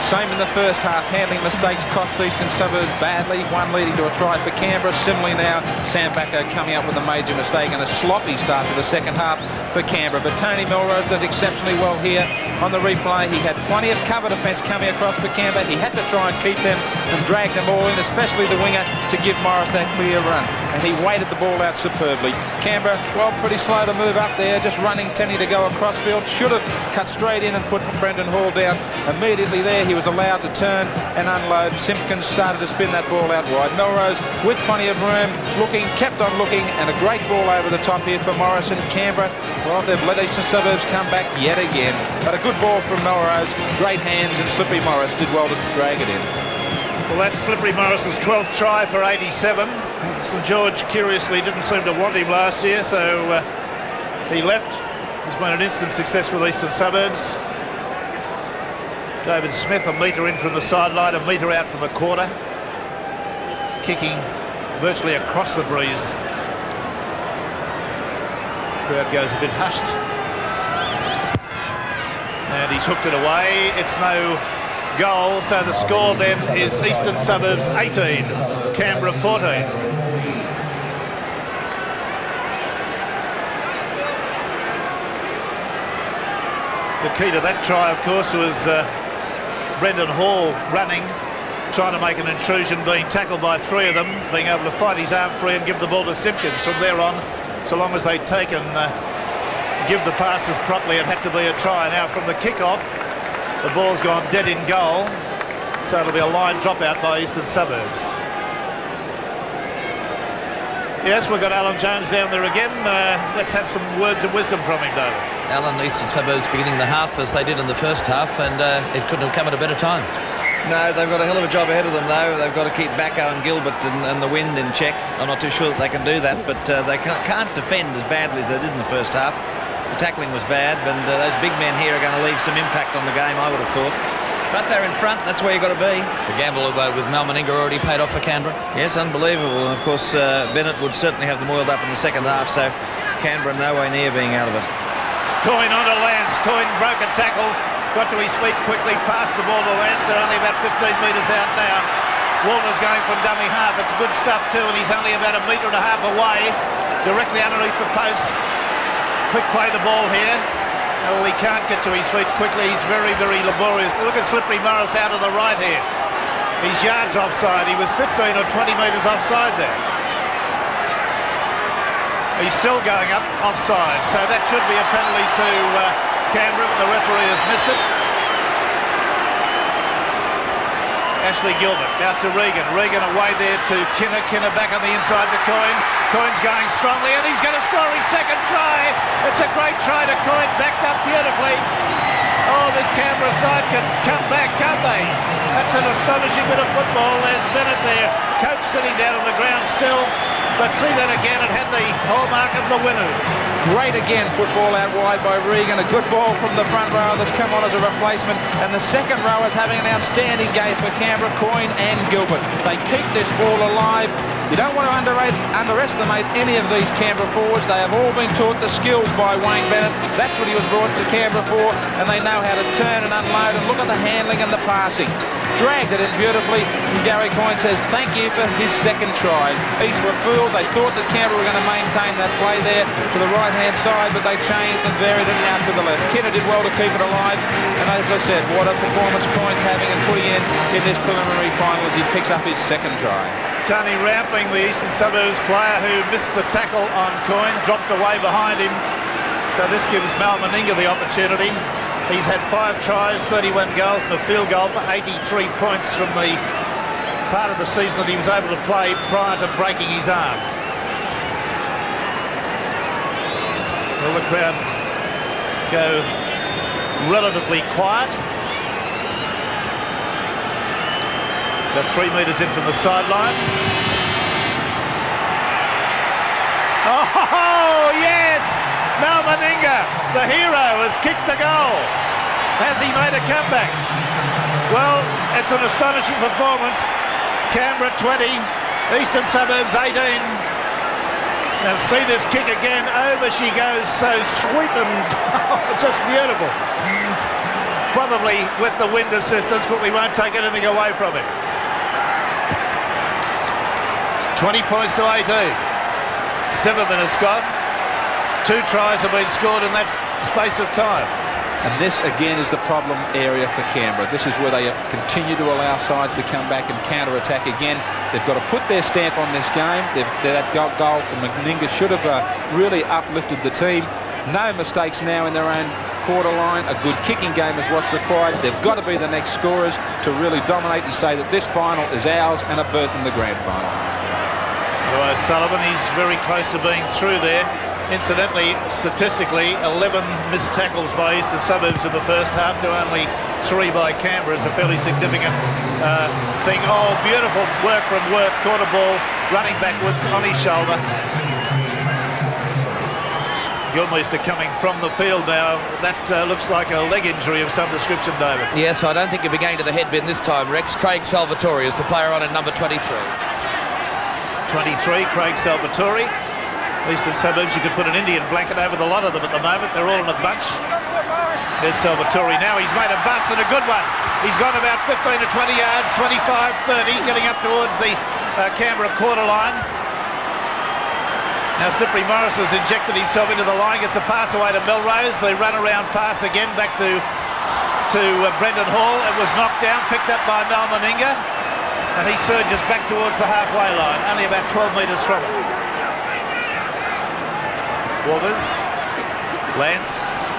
Same in the first half. Handling mistakes cost Eastern Suburbs badly. One leading to a try for Canberra. Similarly now, Sam Bacco coming up with a major mistake and a sloppy start to the second half for Canberra. But Tony Melrose does exceptionally well here on the replay. He had plenty of cover defence coming across for Canberra. He had to try and keep them and drag them all in, especially the winger, to give Morris that clear run. And he weighted the ball out superbly. Canberra, well, pretty slow to move up there, just running, tending to go across field. Should have cut straight in and put Brendan Hall down. Immediately there, he was allowed to turn and unload. Simpkins started to spin that ball out wide. Melrose, with plenty of room, looking, kept on looking, and a great ball over the top here for Morrison. Canberra, well, they've let Eastern Suburbs come back yet again. But a good ball from Melrose, great hands, and Slippery Morris did well to drag it in. Well, that's Slippery Morris's 12th try for 87. St George, curiously, didn't seem to want him last year, so he left. He's been an instant success with Eastern Suburbs. David Smith, a metre in from the sideline, a metre out from the quarter. Kicking virtually across the breeze. Crowd goes a bit hushed. And he's hooked it away. It's no goal, so the score then is Eastern Suburbs 18, Canberra 14. The key to that try, of course, was Brendan Hall running, trying to make an intrusion, being tackled by 3 of them, being able to fight his arm free and give the ball to Simpkins. From there on, so long as they take and give the passes properly, it had to be a try. Now from the kick-off, the ball's gone dead in goal, so it'll be a line dropout by Eastern Suburbs. Yes, we've got Alan Jones down there again. Let's have some words of wisdom from him, David. Alan, Eastern Suburbs beginning the half as they did in the first half, and it couldn't have come at a better time. No, they've got a hell of a job ahead of them, though. They've got to keep Bacco and Gilbert and the wind in check. I'm not too sure that they can do that, but they can't defend as badly as they did in the first half. The tackling was bad, but those big men here are going to leave some impact on the game, I would have thought. But they're in front, that's where you've got to be. The gamble with Mal Menig already paid off for Canberra. Yes, unbelievable. And of course, Bennett would certainly have them oiled up in the second half, so Canberra nowhere near being out of it. Coyne onto Lance. Coyne broke a tackle, got to his feet quickly, passed the ball to Lance. They're only about 15 metres out now. Walter's going from dummy half. It's good stuff too, and he's only about 1.5 metres away, directly underneath the posts. Quick play the ball here. Well, he can't get to his feet quickly. He's very, very laborious. Look at Slippery Morris out on the right here. He's yards offside. He was 15 or 20 metres offside there. He's still going up offside, so that should be a penalty to Canberra, but the referee has missed it. Ashley Gilbert out to Regan. Regan away there to Kinner. Kinner back on the inside to Coyne. Coyne's going strongly and he's going to score his second try. It's a great try to Coyne, backed up beautifully. Oh, this Canberra side can come back, can't they? That's an astonishing bit of football. There's Bennett there. Coach sitting down on the ground still. But see that again, it had the hallmark of the winners. Great again, football out wide by Regan. A good ball from the front row that's come on as a replacement. And the second row is having an outstanding game for Canberra, Coyne and Gilbert. They keep this ball alive. You don't want to underestimate any of these Canberra forwards. They have all been taught the skills by Wayne Bennett. That's what he was brought to Canberra for, and they know how to turn and unload. And look at the handling and the passing. Dragged it in beautifully, and Gary Coyne says thank you for his second try. East were fooled. They thought that Canberra were going to maintain that play there to the right-hand side, but they changed and varied it out to the left. Kinner did well to keep it alive, and as I said, what a performance Coyne's having and putting in this preliminary final as he picks up his second try. Tony Rampling, the Eastern Suburbs player who missed the tackle on Coyne, dropped away behind him. So this gives Mal Meninga the opportunity. He's had 5 tries, 31 goals and a field goal for 83 points from the part of the season that he was able to play prior to breaking his arm. Will the crowd go relatively quiet? About 3 metres in from the sideline. Oh, yes! Mal Meninga, the hero, has kicked the goal. Has he made a comeback? Well, it's an astonishing performance. Canberra 20, Eastern Suburbs 18. Now see this kick again. Over she goes, so sweet and just beautiful. Probably with the wind assistance, but we won't take anything away from it. 20 points to 18. 7 minutes gone. 2 tries have been scored in that space of time. And this again is the problem area for Canberra. This is where they continue to allow sides to come back and counter-attack again. They've got to put their stamp on this game. That goal from Meninga should have really uplifted the team. No mistakes now in their own quarter line. A good kicking game is what's required. They've got to be the next scorers to really dominate and say that this final is ours and a berth in the grand final. Well, Sullivan, he's very close to being through there. Incidentally, statistically, 11 missed tackles by Eastern Suburbs in the first half to only 3 by Canberra is a fairly significant thing. Oh, beautiful work from Worth. Caught a ball, running backwards on his shoulder. Gilmeister coming from the field now. That looks like a leg injury of some description, David. Yes, I don't think he'll be going to the headbin this time, Rex. Craig Salvatore is the player on at number 23. 23, Craig Salvatore. Eastern Suburbs, you could put an Indian blanket over the lot of them at the moment. They're all in a bunch. There's Salvatore now. He's made a bust and a good one. He's gone about 15 to 20 yards, 25, 30, getting up towards the Canberra quarter line. Now Slippery Morris has injected himself into the line, gets a pass away to Melrose. They run around pass again back to Brendan Hall. It was knocked down, picked up by Mal Meninga, and he surges back towards the halfway line, only about 12 metres from it. Waters, Lance.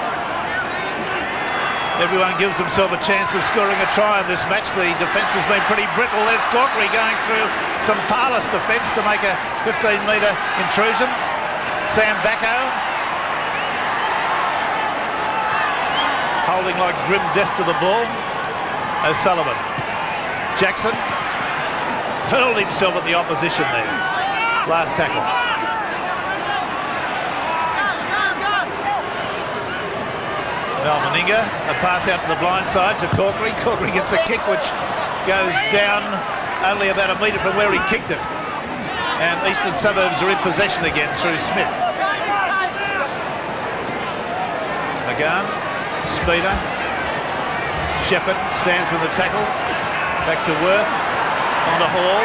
Everyone gives himself a chance of scoring a try in this match. The defence has been pretty brittle. There's Corkery going through some parlous defence to make a 15-metre intrusion. Sam Bacco holding like grim death to the ball. O'Sullivan. Jackson hurled himself at the opposition there. Last tackle. Mal Meninga, a pass out to the blind side to Corkery. Corkery gets a kick which goes down only about a metre from where he kicked it. And Eastern Suburbs are in possession again through Smith. McGann, Speeder, Shepherd stands in the tackle. Back to Worth, on to Hall,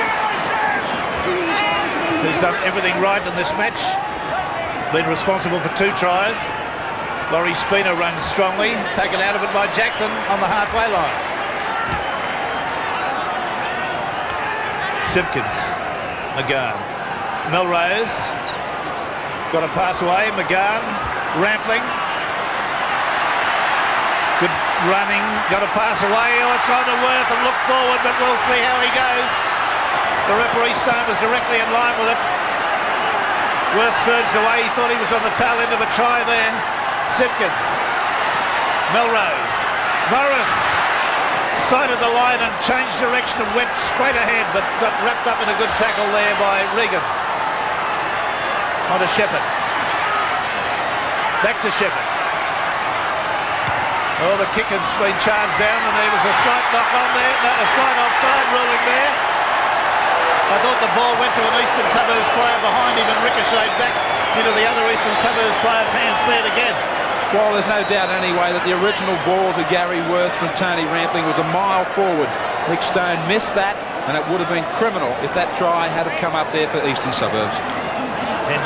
who's done everything right in this match. Been responsible for 2 tries. Laurie Spina runs strongly, taken out of it by Jackson on the halfway line. Simpkins, McGann, Melrose, Got a pass away. McGann, Rampling. Good running. Got a pass away. Oh, it's gone to Worth and look forward, but we'll see how he goes. The referee stone was directly in line with it. Worth surged away. He thought he was on the tail end of a try there. Simpkins. Melrose. Morris sighted the line and changed direction and went straight ahead, but got wrapped up in a good tackle there by Regan. On to Shepherd. Back to Shepherd. Oh, the kick has been charged down and there was a slight knock on there. No, a slight offside ruling there. I thought the ball went to an Eastern Suburbs player behind him and ricocheted back into the other Eastern Suburbs player's hand. See it again. Well, there's no doubt anyway that the original ball to Gary Worth from Tony Rampling was a mile forward. Nick Stone missed that, and it would have been criminal if that try had come up there for Eastern Suburbs.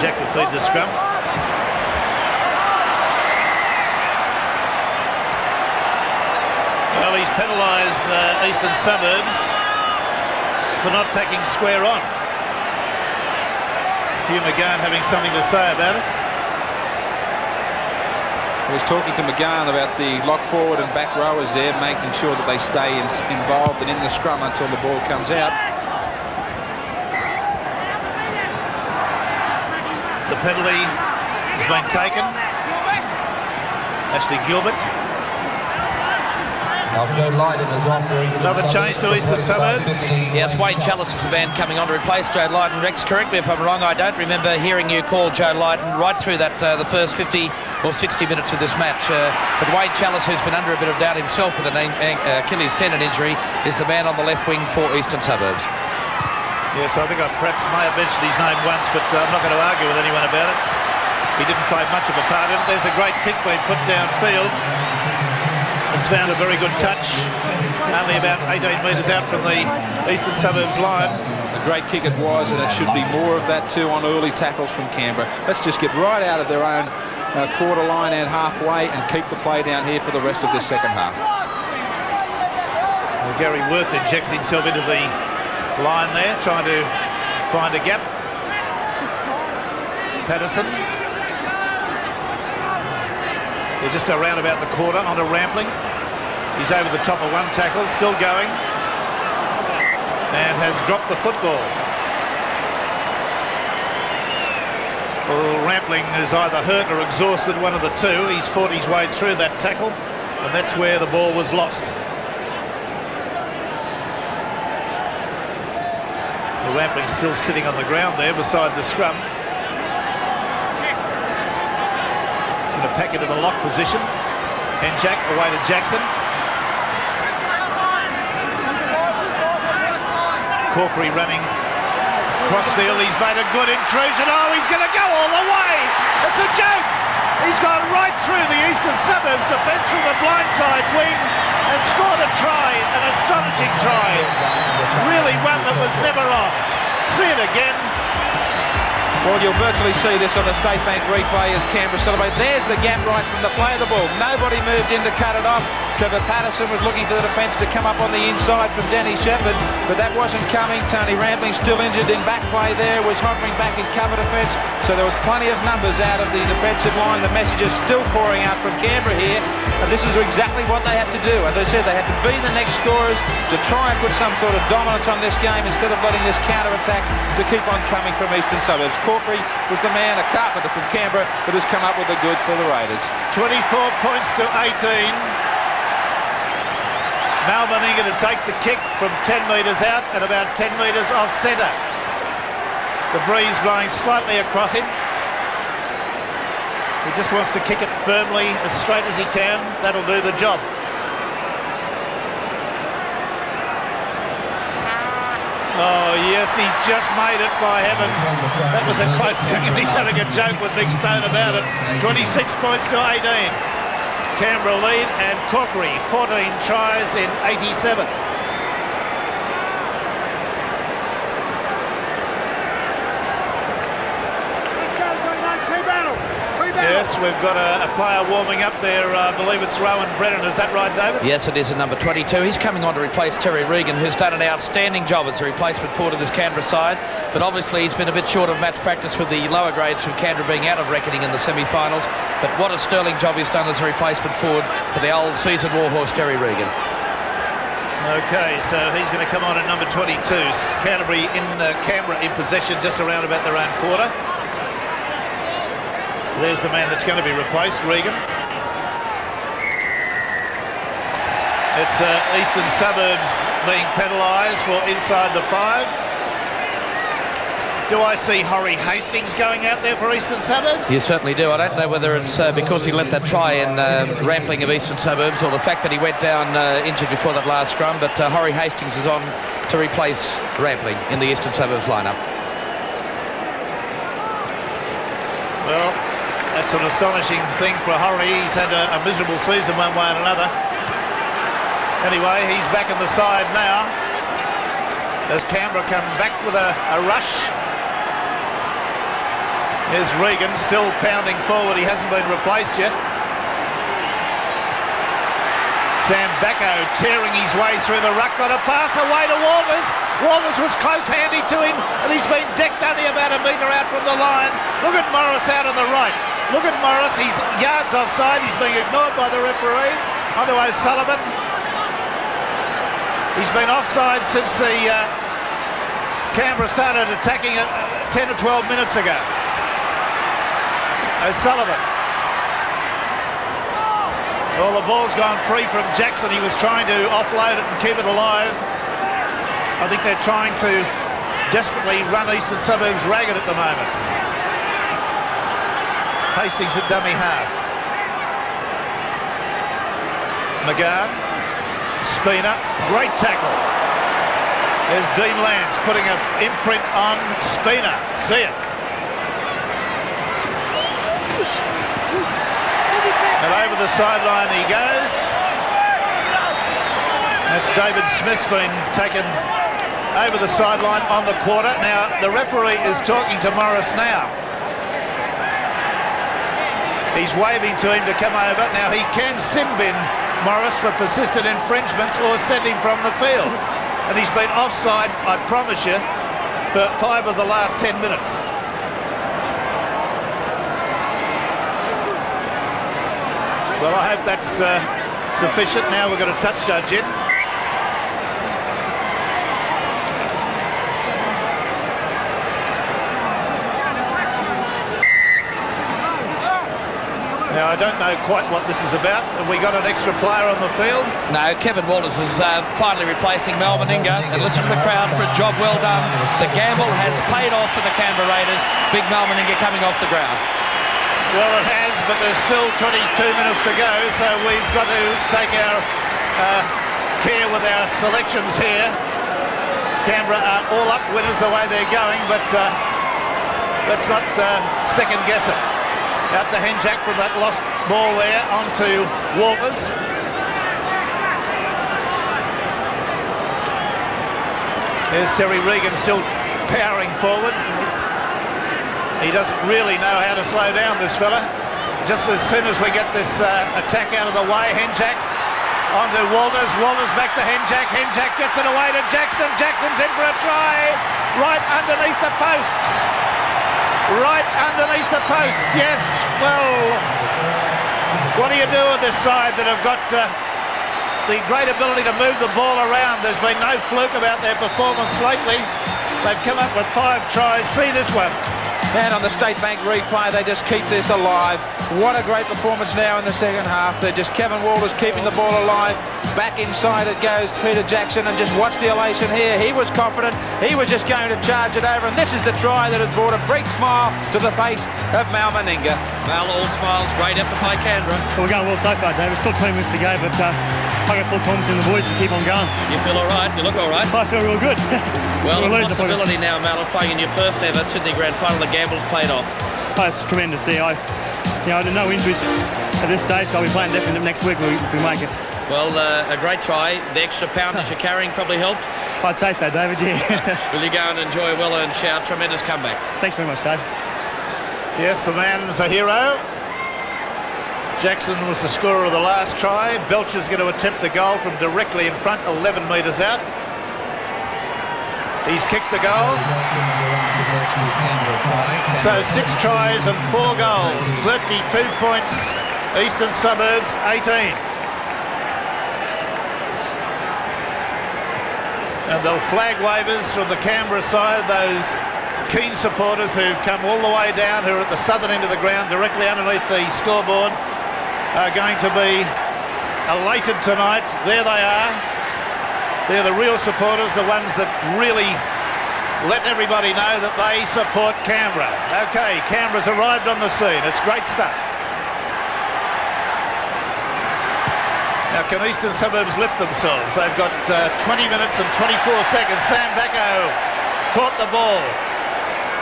Jack to feed the scrum. Well, he's penalised Eastern Suburbs for not packing square on. Hugh McGann having something to say about it. He was talking to McGann about the lock forward and back rowers there, making sure that they stay involved and in the scrum until the ball comes out. The penalty has been taken. Ashley Gilbert. Another change to Eastern Suburbs. Yes, Wade Chalice is the man coming on to replace Joe Lydon. Rex, correct me if I'm wrong, I don't remember hearing you call Joe Lydon right through that the first 50 or 60 minutes of this match. But Wade Chalice, who's been under a bit of doubt himself with an Achilles tendon injury, is the man on the left wing for Eastern Suburbs. Yes, I think I perhaps may have mentioned his name once, but I'm not going to argue with anyone about it. He didn't play much of a part in it. There's a great kick being put downfield. It's found a very good touch, only about 18 metres out from the Eastern Suburbs line. A great kick it was, and it should be more of that too on early tackles from Canberra. Let's just get right out of their own quarter line and halfway and keep the play down here for the rest of this second half. Well, Gary Worth injects himself into the line there, trying to find a gap. Patterson. They're just around about the quarter onto Rampling. He's over the top of one tackle, still going, and has dropped the football. Well, Rampling is either hurt or exhausted, one of the two. He's fought his way through that tackle, and that's where the ball was lost. Well, Rampling's still sitting on the ground there beside the scrum. He's going to pack into the lock position. Henjack away to Jackson. Corkery running crossfield. He's made a good intrusion. Oh, he's going to go all the way. It's a joke. He's gone right through the Eastern Suburbs defence from the blindside wing and scored a try, an astonishing try. Really one that was never on. See it again. Well, you'll virtually see this on the State Bank replay as Canberra celebrate. There's the gap right from the play of the ball. Nobody moved in to cut it off. Trevor Patterson was looking for the defence to come up on the inside from Danny Shepherd, but that wasn't coming. Tony Rampling, still injured in back play there, was hovering back in cover defence, so there was plenty of numbers out of the defensive line. The messages still pouring out from Canberra here, and this is exactly what they have to do. As I said, they had to be the next scorers to try and put some sort of dominance on this game instead of letting this counter-attack to keep on coming from Eastern Suburbs. Corkery was the man, a carpenter from Canberra, that has come up with the goods for the Raiders. 24 points to 18. Melbourne eager to take the kick from 10 metres out and about 10 metres off centre. The breeze blowing slightly across him. He just wants to kick it firmly, as straight as he can. That'll do the job. Oh, yes, he's just made it, by heavens. That was a close thing, and he's having a joke with Nick Stone about it. 26 points to 18. Canberra lead, and Corkery 14 tries in 87. Yes, Yes, we've got a player warming up there. I believe it's Rowan Brennan. Is that right, David? Yes, it is, at number 22. He's coming on to replace Terry Regan, who's done an outstanding job as a replacement forward of this Canberra side. But obviously he's been a bit short of match practice with the lower grades from Canberra being out of reckoning in the semi-finals. But what a sterling job he's done as a replacement forward for the old seasoned warhorse Terry Regan. Okay, so he's going to come on at number 22. Canterbury in Canberra in possession just around about their own quarter. There's the man that's going to be replaced, Regan. It's Eastern Suburbs being penalised for inside the 5. Do I see Horry Hastings going out there for Eastern Suburbs? You certainly do. I don't know whether it's because he let that try in Rampling of Eastern Suburbs or the fact that he went down injured before that last scrum, but Horry Hastings is on to replace Rampling in the Eastern Suburbs lineup. Well, that's an astonishing thing for Horry. He's had a miserable season one way and another. Anyway, he's back in the side now as Canberra come back with a rush. Here's Regan still pounding forward. He hasn't been replaced yet. Sam Bacco tearing his way through the ruck. Got a pass away to Walters. Walters was close-handed to him, and he's been decked only about a metre out from the line. Look at Morris out on the right. Look at Morris. He's yards offside. He's being ignored by the referee. On to O'Sullivan. He's been offside since the Canberra started attacking 10 or 12 minutes ago. O'Sullivan. Well, the ball's gone free from Jackson. He was trying to offload it and keep it alive. I think they're trying to desperately run Eastern Suburbs ragged at the moment. Hastings at dummy half. McGann. Spina. Great tackle. There's Dean Lance putting an imprint on Spina. See it. And over the sideline he goes. That's David Smith's been taken over the sideline on the quarter. Now the referee is talking to Morris now. He's waving to him to come over. Now he can sin bin Morris for persistent infringements or send him from the field. And he's been offside, I promise you, for 5 of the last 10 minutes. Well, I hope that's sufficient. Now we've got a touch judge in. Now, I don't know quite what this is about. Have we got an extra player on the field? No, Kevin Walters is finally replacing Mal Meninga. And listen to the crowd for a job well done. The gamble has paid off for the Canberra Raiders. Big Mal Meninga coming off the ground. Well, it has, but there's still 22 minutes to go, so we've got to take our care with our selections here. Canberra are all up winners the way they're going, but let's not second guess it. Out to Henjak from that lost ball there, onto Walters. There's Terry Regan still powering forward. He doesn't really know how to slow down, this fella. Just as soon as we get this attack out of the way, Henjak onto Walters. Walters back to Henjak. Henjak gets it away to Jackson. Jackson's in for a try. Right underneath the posts. Right underneath the posts, yes. Well, what do you do with this side that have got the great ability to move the ball around? There's been no fluke about their performance lately. They've come up with 5 tries. See this one. And on the State Bank replay, they just keep this alive. What a great performance now in the second half. They're just Kevin Walters keeping the ball alive. Back inside it goes Peter Jackson, and just watch the elation here. He was confident. He was just going to charge it over, and this is the try that has brought a big smile to the face of Mal Meninga. Mal, all smiles. Great effort by Canberra. Well, we're going well so far, David. Still 20 minutes to go, but I got full confidence in the boys to keep on going. You feel all right? You look all right? I feel real good. Well, the possibility now, Mal, of playing in your first ever Sydney Grand Final, the gamble's paid off. Oh, it's tremendous to see. I had no injuries at this stage, so I'll be playing definitely next week if we make it. Well, a great try. The extra poundage you're carrying probably helped. I'd say so, David, yeah. Will you go and enjoy a well-earned shout? Tremendous comeback. Thanks very much, Dave. Yes, the man's a hero. Jackson was the scorer of the last try. Belcher's going to attempt the goal from directly in front, 11 metres out. He's kicked the goal. So 6 tries and 4 goals. 32 points. Eastern Suburbs 18. And they'll flag waivers from the Canberra side. Those keen supporters who've come all the way down, who are at the southern end of the ground, directly underneath the scoreboard, are going to be elated tonight. There they are. They're the real supporters, the ones that really let everybody know that they support Canberra. Okay, Canberra's arrived on the scene. It's great stuff. Now, can Eastern Suburbs lift themselves? They've got 20 minutes and 24 seconds. Sam Bacco caught the ball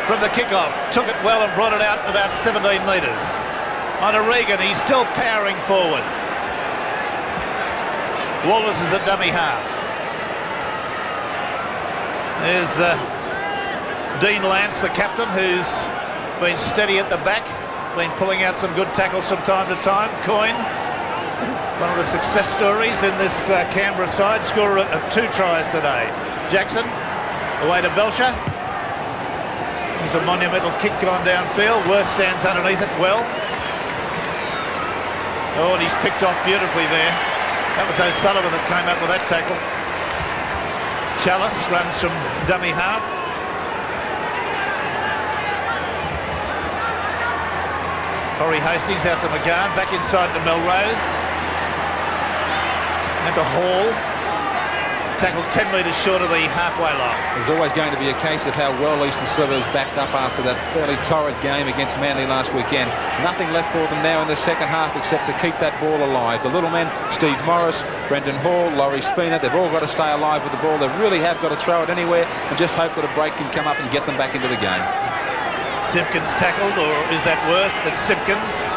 from the kickoff, took it well and brought it out about 17 metres. On to Regan, he's still powering forward. Walters is at dummy half. There's Dean Lance, the captain, who's been steady at the back, been pulling out some good tackles from time to time. Coyne, one of the success stories in this Canberra side, scorer of 2 tries today. Jackson, away to Belcher. There's a monumental kick gone downfield. Worth stands underneath it well. Oh, and he's picked off beautifully there. That was O'Sullivan that came up with that tackle. Chalice runs from dummy half. Horry Hastings out to McGahn, back inside to Melrose. And to Hall. Tackled 10 metres short of the halfway line. There's always going to be a case of how well Eastern Suburbs backed up after that fairly torrid game against Manly last weekend. Nothing left for them now in the second half except to keep that ball alive. The little men, Steve Morris, Brendan Hall, Laurie Spina, they've all got to stay alive with the ball. They really have got to throw it anywhere and just hope that a break can come up and get them back into the game. Simpkins tackled, or is that Worth? That's Simpkins.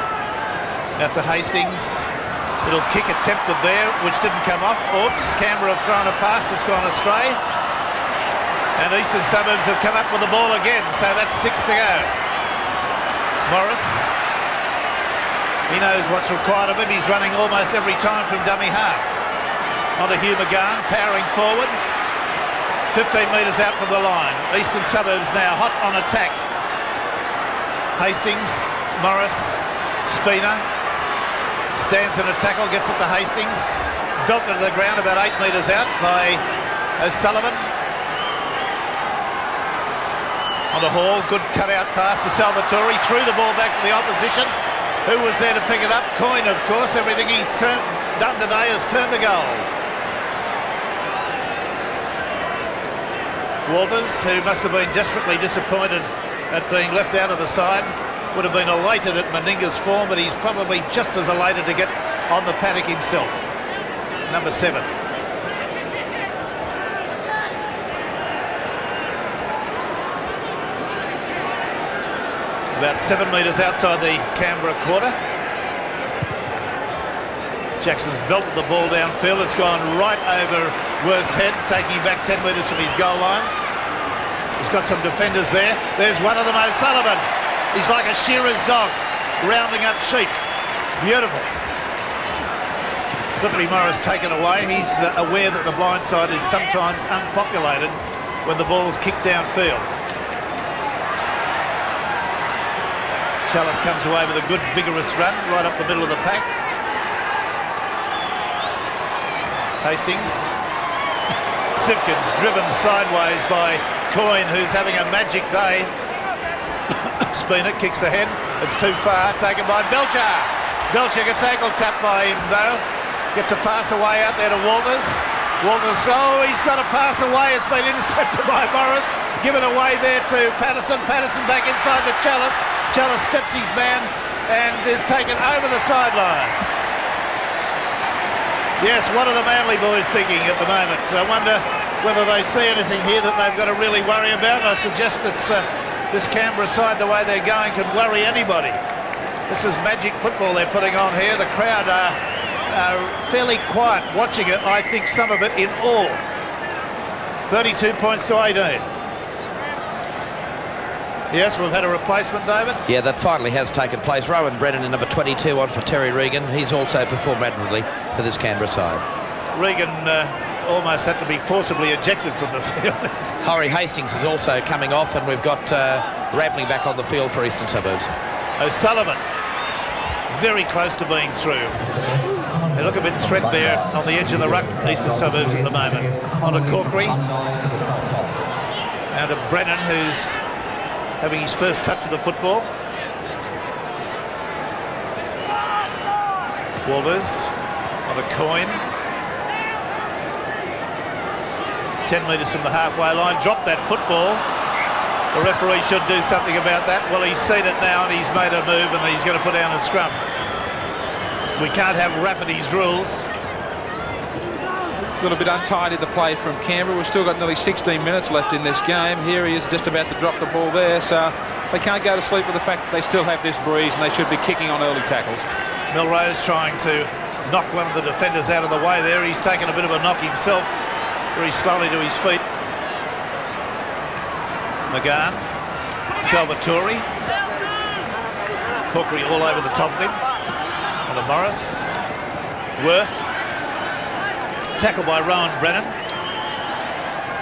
Out to Hastings. Little kick attempted there, which didn't come off. Oops, Canberra have thrown a pass that's gone astray. And Eastern Suburbs have come up with the ball again, so that's 6 to go. Morris. He knows what's required of him. He's running almost every time from dummy half. On to Hugh McGahn, powering forward. 15 metres out from the line. Eastern Suburbs now hot on attack. Hastings, Morris, Spina. Stands in a tackle, gets it to Hastings. Belted to the ground about 8 metres out by O'Sullivan. On to Hall, good cut-out pass to Salvatore. Threw the ball back to the opposition. Who was there to pick it up? Coyne, of course. Everything he's done today has turned to goal. Walters, who must have been desperately disappointed at being left out of the side, would have been elated at Meninga's form, but he's probably just as elated to get on the paddock himself. Number 7. About 7 metres outside the Canberra quarter. Jackson's belted the ball downfield. It's gone right over Worth's head, taking back 10 metres from his goal line. He's got some defenders there. There's one of them, O'Sullivan. He's like a shearer's dog, rounding up sheep. Beautiful. Slippery Morris taken away. He's aware that the blind side is sometimes unpopulated when the ball's kicked downfield. Chalice comes away with a good, vigorous run right up the middle of the pack. Hastings. Simpkins driven sideways by Coyne, who's having a magic day. Spina kicks ahead. It's too far. Taken by Belcher. Belcher gets ankle tapped by him, though. Gets a pass away out there to Walters. Walters, oh, he's got a pass away. It's been intercepted by Morris. Given away there to Patterson. Patterson back inside to Chalice. Chalice steps his man and is taken over the sideline. Yes, what are the Manly boys thinking at the moment? I wonder whether they see anything here that they've got to really worry about. I suggest that this Canberra side, the way they're going, can worry anybody. This is magic football they're putting on here. The crowd are fairly quiet watching it. I think some of it in awe. 32 points to 18. Yes, we've had a replacement, David. Yeah, that finally has taken place. Rowan Brennan in number 22 on for Terry Regan. He's also performed admirably for this Canberra side. Regan almost had to be forcibly ejected from the field. Horry Hastings is also coming off, and we've got Rampling back on the field for Eastern Suburbs. O'Sullivan, very close to being through. They look a bit threadbare on the edge of the ruck, Eastern Suburbs at the moment. On to Corkery. Now to Brennan, who's having his first touch of the football. Walters on a Coyne. 10 metres from the halfway line, dropped that football. The referee should do something about that. Well, he's seen it now and he's made a move and he's going to put down a scrum. We can't have Rafferty's rules. A little bit untidy the play from Canberra. We've still got nearly 16 minutes left in this game. Here he is just about to drop the ball there, so they can't go to sleep with the fact that they still have this breeze and they should be kicking on early tackles. Milrose trying to knock one of the defenders out of the way there. He's taken a bit of a knock himself, very slowly to his feet. McGann, Salvatore, Corkery all over the top of him. And Morris, Worth, tackled by Rowan Brennan.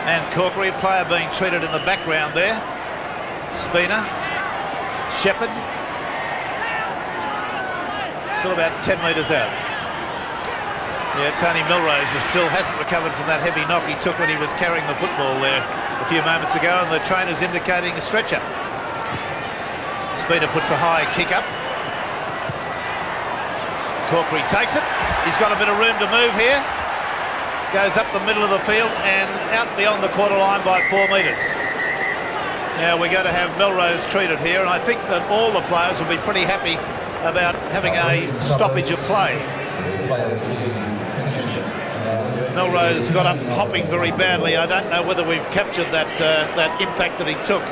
And Corkery, a player being treated in the background there. Spina, Shepherd, still about 10 metres out. Yeah, Tony Milrose still hasn't recovered from that heavy knock he took when he was carrying the football there a few moments ago, and the trainer's indicating a stretcher. Spina puts a high kick up. Corkery takes it. He's got a bit of room to move here. Goes up the middle of the field and out beyond the quarter line by 4 metres. Now we're going to have Milrose treated here, and I think that all the players will be pretty happy about having a stoppage of play. Milrose got up hopping very badly. I don't know whether we've captured that impact that he took,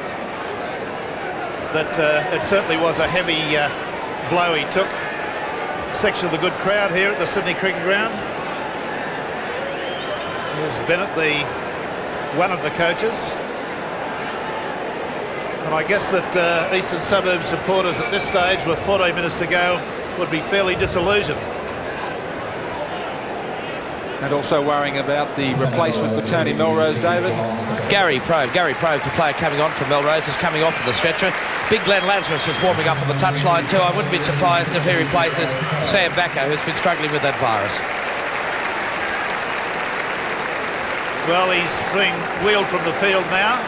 but it certainly was a heavy blow he took. Section of the good crowd here at the Sydney Cricket Ground. Here's Bennett, one of the coaches. And I guess that Eastern Suburbs supporters at this stage, with 14 minutes to go, would be fairly disillusioned. And also worrying about the replacement for Tony Milrose, David. It's Gary Probe. Gary Probe's the player coming on from Milrose, is coming off of the stretcher. Big Glenn Lazarus is warming up on the touchline too. I wouldn't be surprised if he replaces Sam Bacco, who's been struggling with that virus. Well, he's being wheeled from the field now.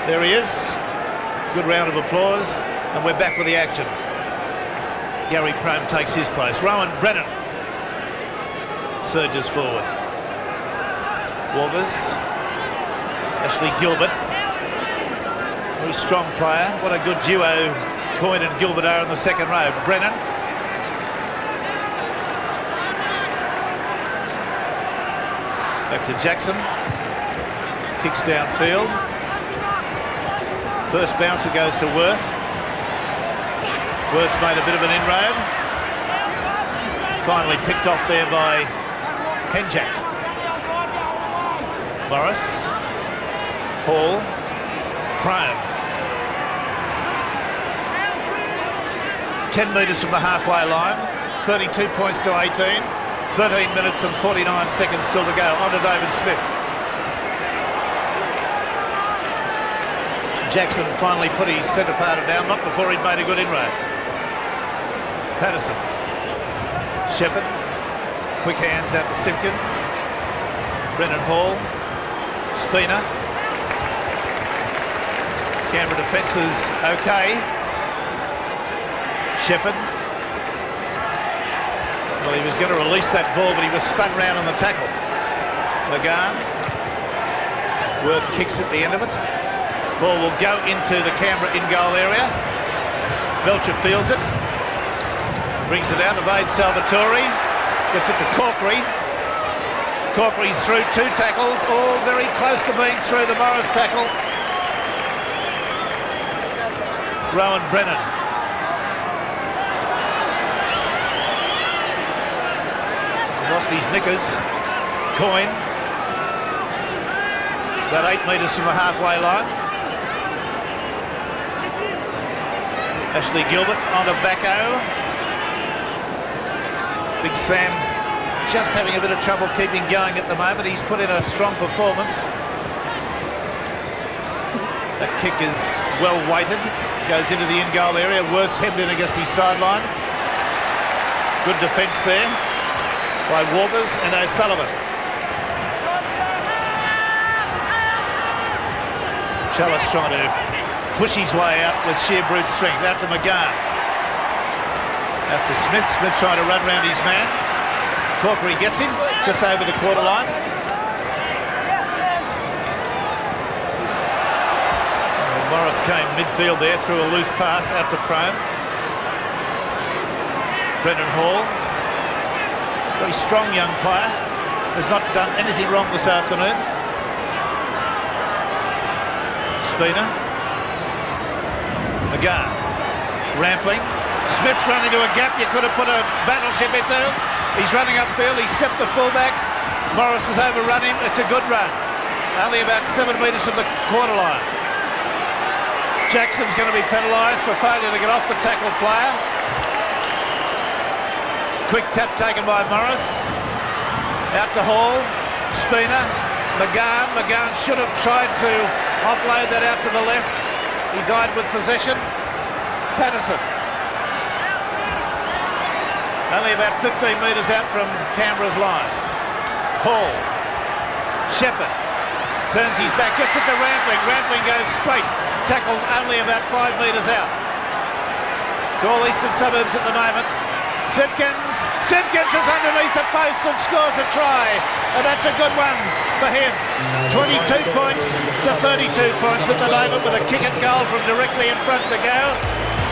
There he is. Good round of applause, and we're back with the action. Gary Probe takes his place. Rowan Brennan surges forward. Walters, Ashley Gilbert, very strong player. What a good duo Coyne and Gilbert are in the second row. Brennan, back to Jackson, kicks downfield. First bouncer goes to Worth. Worth's made a bit of an inroad. Finally picked off there by Henjack. Morris, Hall, Prone. 10 metres from the halfway line, 32 points to 18, 13 minutes and 49 seconds still to go. On to David Smith. Jackson finally put his centre parter down, not before he'd made a good inroad. Patterson, Shepherd, quick hands out to Simpkins. Brendan Hall, Spina. Canberra defence is okay. Shepherd. Well, he was going to release that ball, but he was spun round on the tackle. McGann. Worth kicks at the end of it. Ball will go into the Canberra in-goal area. Belcher fields it. Brings it out, evades Salvatore. Gets it to Corkery. Corkery's through 2 tackles, all very close to being through the Morris tackle. Rowan Brennan. Lost his knickers. Coyne. About 8 metres from the halfway line. Ashley Gilbert onto Backo. Big Sam just having a bit of trouble keeping going at the moment. He's put in a strong performance. That kick is well weighted. Goes into the in-goal area. Worth's hemmed in against his sideline. Good defence there by Walters and O'Sullivan. Chalice trying to push his way out with sheer brute strength. Out to McGann. Out to Smith. Smith trying to run round his man. Corkery gets him just over the quarter line. Morris came midfield there, threw a loose pass out to Prone. Brendan Hall, very strong young player, has not done anything wrong this afternoon. Spina. McGann. Rampling. Smith's run into a gap you could have put a battleship into. He's running upfield, he stepped the fullback. Morris has overrun him, it's a good run. Only about 7 metres from the quarter line. Jackson's going to be penalised for failure to get off the tackle player. Quick tap taken by Morris. Out to Hall. Spina. McGann. McGann should have tried to offload that out to the left. He died with possession. Patterson. Only about 15 metres out from Canberra's line. Hall. Shepherd. Turns his back, gets it to Rampling. Rampling goes straight. Tackled only about 5 metres out. It's all Eastern Suburbs at the moment. Simpkins is underneath the post and scores a try. And that's a good one for him. 22 points to 32 points at the moment with a kick and goal from directly in front to go.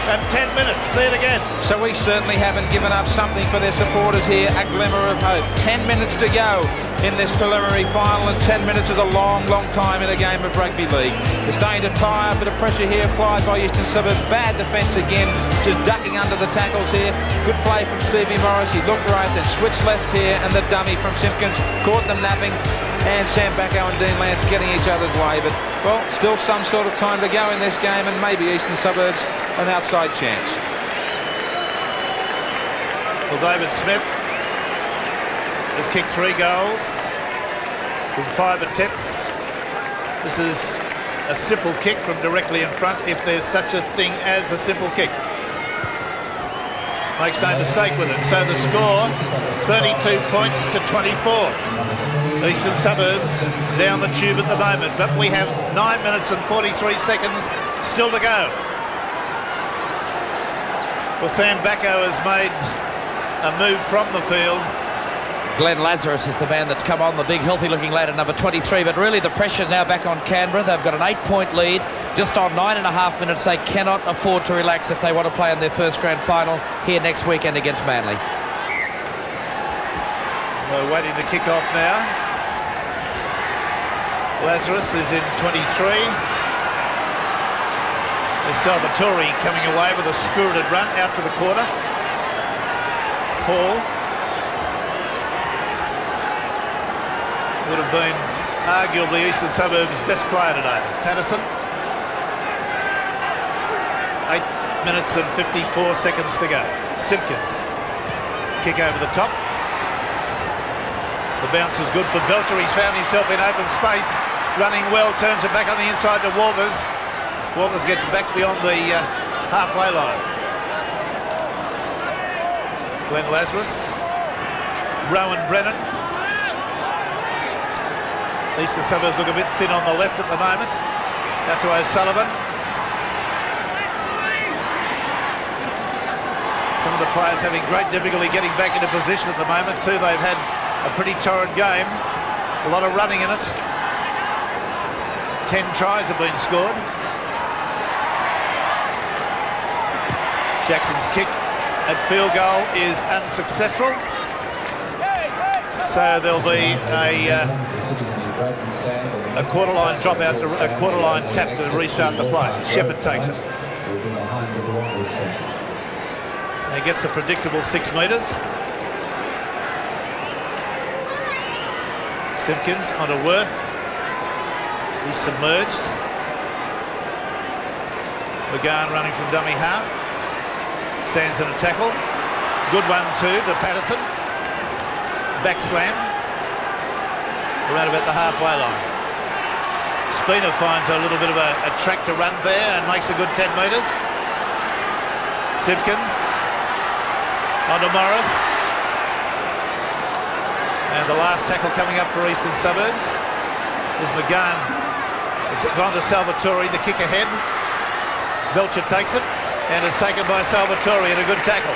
And 10 minutes, see it again. So we certainly haven't given up something for their supporters here, a glimmer of hope. 10 minutes to go in this preliminary final, and 10 minutes is a long, long time in a game of rugby league. They're starting to tire, a bit of pressure here applied by Eastern Suburbs. Bad defence again, just ducking under the tackles here. Good play from Stevie Morris, he looked right, then switched left here, and the dummy from Simpkins caught them napping. And Sam Backo and Dean Lance getting each other's way, but, well, still some sort of time to go in this game, and maybe Eastern Suburbs an outside chance. Well, David Smith has kicked 3 goals from 5 attempts. This is a simple kick from directly in front, if there's such a thing as a simple kick. Makes no mistake with it. So the score, 32 points to 24. Eastern Suburbs down the tube at the moment, but we have 9 minutes and 43 seconds still to go. Well, Sam Backo has made a move from the field. Glenn Lazarus is the man that's come on, the big healthy looking lad at number 23, but really the pressure now back on Canberra. They've got an 8-point lead just on 9.5 minutes. They cannot afford to relax if they want to play in their first grand final here next weekend against Manly. We're waiting the kick-off now. Lazarus is in 23. There's Salvatore coming away with a spirited run out to the quarter. Hall would have been arguably Eastern Suburbs' best player today. Patterson. 8 minutes and 54 seconds to go. Simpkins. Kick over the top. The bounce is good for Belcher. He's found himself in open space. Running well, turns it back on the inside to Walters. Walters gets back beyond the halfway line. Glenn Lazarus. Rowan Brennan. Eastern Suburbs look a bit thin on the left at the moment. Out to O'Sullivan. Some of the players having great difficulty getting back into position at the moment too. They've had a pretty torrid game. A lot of running in it. 10 tries have been scored. Jackson's kick at field goal is unsuccessful. So there'll be a quarter line dropout, a quarter line tap to restart the play. Shepherd takes it. He gets the predictable 6 metres. Simpkins onto Worth. He's submerged. McGann running from dummy half. Stands in a tackle. Good one too to Patterson. Back slam. Around about the halfway line. Spina finds a little bit of a track to run there and makes a good 10 metres. Simpkins onto Morris. And the last tackle coming up for Eastern Suburbs is McGann. It's gone to Salvatore, the kick ahead. Belcher takes it and is taken by Salvatore and a good tackle.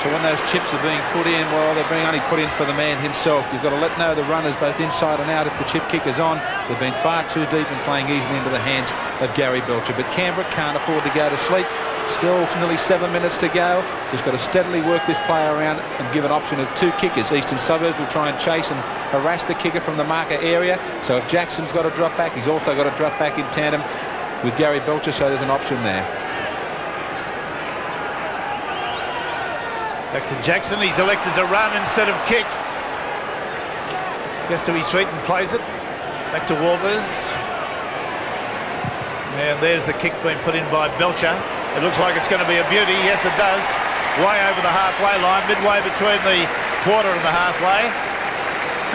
So when those chips are being put in, well, they're being only put in for the man himself. You've got to let know the runners both inside and out if the chip kicker's on. They've been far too deep and playing easily into the hands of Gary Belcher. But Canberra can't afford to go to sleep. Still nearly 7 minutes to go. Just got to steadily work this play around and give an option of 2 kickers. Eastern Suburbs will try and chase and harass the kicker from the marker area. So if Jackson's got to drop back, he's also got to drop back in tandem with Gary Belcher, so there's an option there. Back to Jackson. He's elected to run instead of kick. Gets to his feet and plays it. Back to Walters. And there's the kick being put in by Belcher. It looks like it's going to be a beauty. Yes, it does. Way over the halfway line, midway between the quarter and the halfway.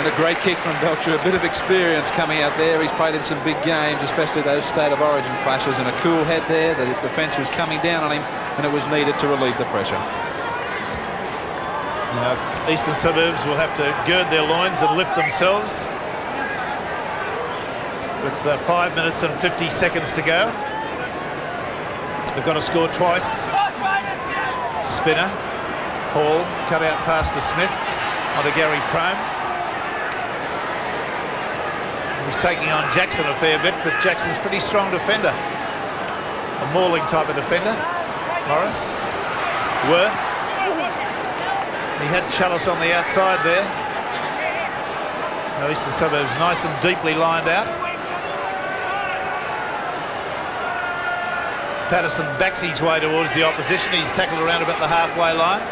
And a great kick from Belcher. A bit of experience coming out there. He's played in some big games, especially those state of origin clashes, and a cool head there. The defence was coming down on him, and it was needed to relieve the pressure. Eastern Suburbs will have to gird their loins and lift themselves with 5 minutes and 50 seconds to go. They've got to score twice. Spinner. Hall. Cut out pass to Smith. Onto Gary Prome. He's taking on Jackson a fair bit, but Jackson's a pretty strong defender. A mauling type of defender. Morris. Worth. He had Chalice on the outside there. Now Eastern Suburbs nice and deeply lined out. Patterson backs his way towards the opposition. He's tackled around about the halfway line.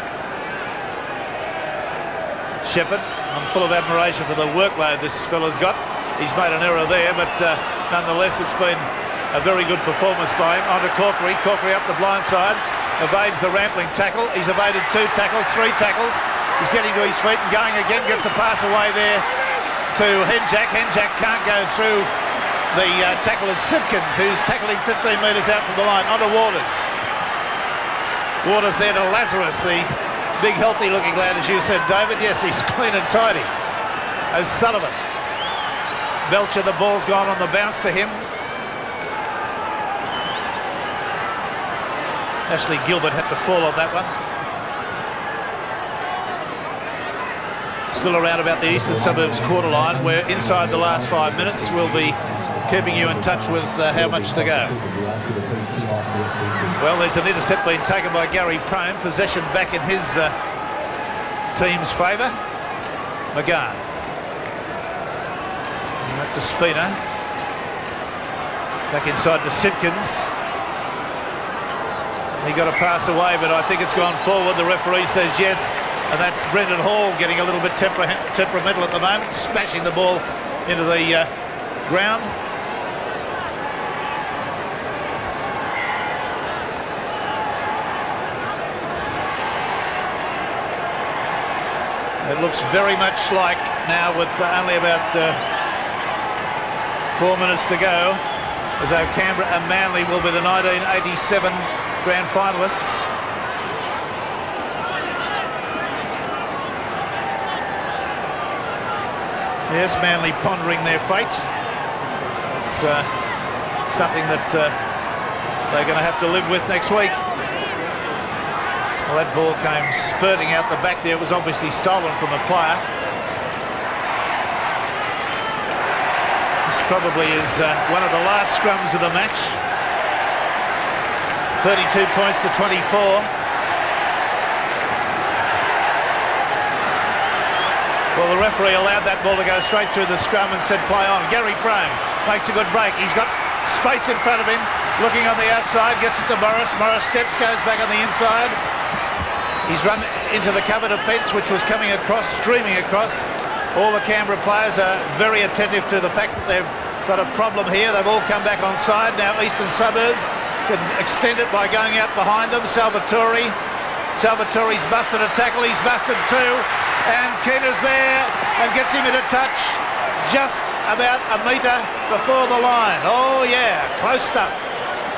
Shepherd, I'm full of admiration for the workload this fella's got. He's made an error there, but nonetheless it's been a very good performance by him. Onto Corkery. Corkery up the blind side. Evades the rampling tackle. He's evaded 2 tackles, 3 tackles. He's getting to his feet and going again. Gets a pass away there to Henjack. Henjack can't go through the tackle of Simpkins, who's tackling 15 metres out from the line. Onto Waters. Waters there to Lazarus, the big healthy looking lad, as you said, David. Yes, he's clean and tidy. O'Sullivan. Belcher, the ball's gone on the bounce to him. Ashley Gilbert had to fall on that one. Still around about the Eastern Suburbs quarter line. We're inside the last 5 minutes. We'll be keeping you in touch with how much to go. Well, there's an intercept being taken by Gary Prome. Possession back in his team's favour. McGann. Up to Spina. Back inside to Simpkins. He got a pass away, but I think it's gone forward. The referee says yes, and that's Brendan Hall getting a little bit temperamental at the moment, smashing the ball into the ground. It looks very much like now, with only about 4 minutes to go, as though Canberra and Manly will be the 1987 grand finalists. Yes, Manly pondering their fate. It's something that they're going to have to live with next week. Well, that ball came spurting out the back there. It was obviously stolen from a player. This probably is one of the last scrums of the match. 32 points to 24. Well, the referee allowed that ball to go straight through the scrum and said play on. Gary Prome makes a good break. He's got space in front of him, looking on the outside, gets it to Morris. Morris steps, goes back on the inside. He's run into the cover defence, which was coming across, streaming across. All the Canberra players are very attentive to the fact that they've got a problem here. They've all come back on side. Now Eastern Suburbs can extend it by going out behind them. Salvatore's busted a tackle. He's busted two. And Keener's there and gets him in a touch just about a metre before the line. Oh, yeah, close stuff.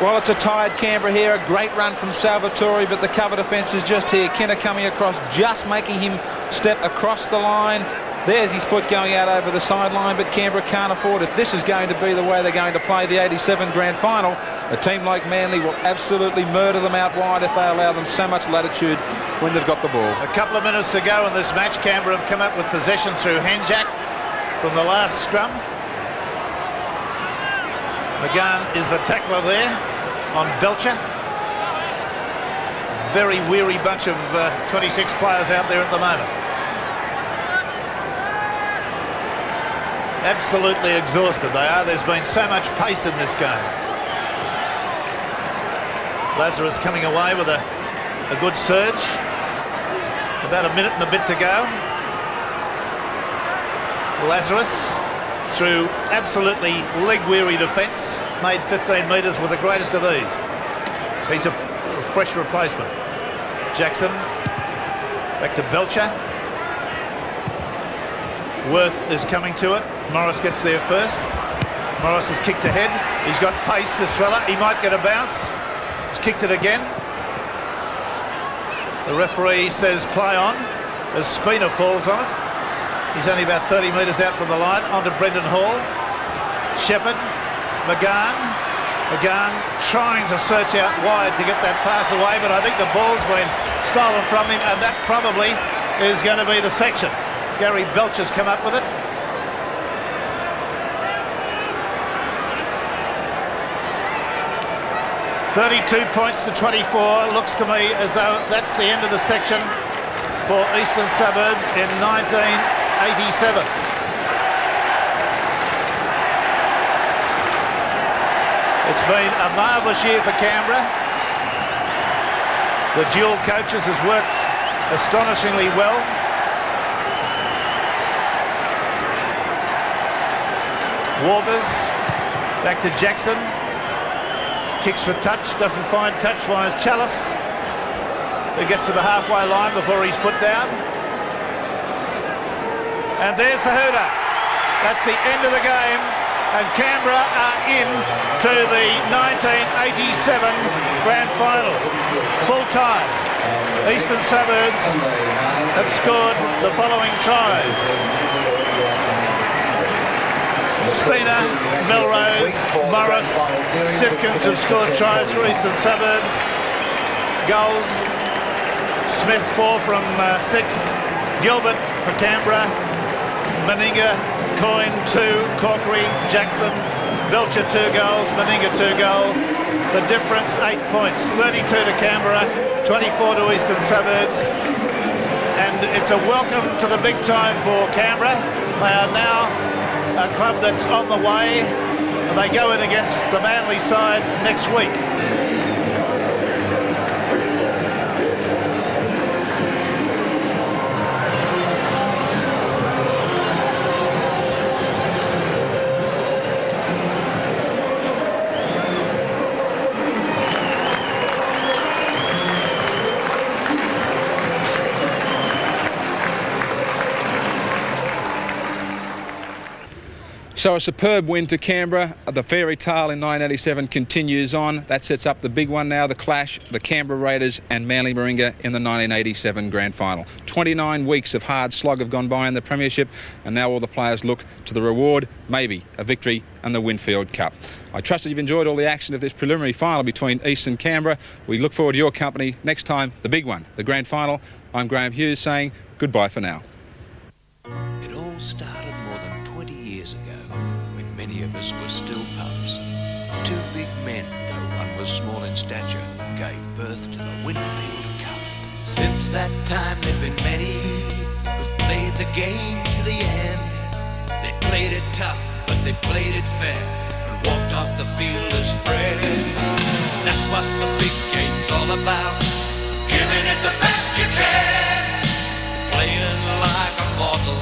Well, it's a tired Canberra here. A great run from Salvatore, but the cover defence is just here. Kenner coming across, just making him step across the line. There's his foot going out over the sideline, but Canberra can't afford it. This is going to be the way they're going to play the 87 grand final. A team like Manly will absolutely murder them out wide if they allow them so much latitude when they've got the ball. A couple of minutes to go in this match. Canberra have come up with possession through Henjak from the last scrum. McGann is the tackler there on Belcher. Very weary bunch of 26 players out there at the moment. Absolutely exhausted they are. There's been so much pace in this game. Lazarus coming away with a good surge. About a minute and a bit to go. Lazarus, through absolutely leg-weary defence, made 15 metres with the greatest of ease. He's a fresh replacement. Jackson, back to Belcher. Worth is coming to it. Morris gets there first. Morris has kicked ahead. He's got pace, this fella. He might get a bounce. He's kicked it again. The referee says play on as Spina falls on it. He's only about 30 metres out from the line. On to Brendan Hall. Shepherd. McGann. McGann trying to search out wide to get that pass away, but I think the ball's been stolen from him, and that probably is going to be the section. Gary Belcher's come up with it. $32 points to 24. Looks to me as though that's the end of the section for Eastern Suburbs in 1987. It's been a marvellous year for Canberra. The dual coaches has worked astonishingly well. Walters, back to Jackson. Kicks for touch, doesn't find touch, finds Chalice, who gets to the halfway line before he's put down. And there's the hooter. That's the end of the game, and Canberra are in to the 1987 grand final. Full time. Eastern Suburbs have scored the following tries. Spina, Melrose, Morris, Simpkins have scored tries for Eastern Suburbs. Goals, Smith 4 from 6, Gilbert for Canberra, Meninga, Coyne 2, Corkery, Jackson, Belcher 2 goals, Meninga 2 goals. The difference 8 points, 32 to Canberra, 24 to Eastern Suburbs. And it's a welcome to the big time for Canberra. They are now a club that's on the way, and they go in against the Manly side next week. So a superb win to Canberra. The fairy tale in 1987 continues on. That sets up the big one now, the clash, the Canberra Raiders and Manly Warringah in the 1987 grand final. 29 weeks of hard slog have gone by in the premiership, and now all the players look to the reward, maybe a victory and the Winfield Cup. I trust that you've enjoyed all the action of this preliminary final between East and Canberra. We look forward to your company next time, the big one, the grand final. I'm Graeme Hughes saying goodbye for now. It all started more than 20 years ago, when many of us were still pups. Two big men, though one was small in stature, gave birth to the Winfield Cup. Since that time there've been many who've played the game to the end. They played it tough, but they played it fair, and walked off the field as friends. That's what the big game's all about, giving it the best you can, playing like a mortal,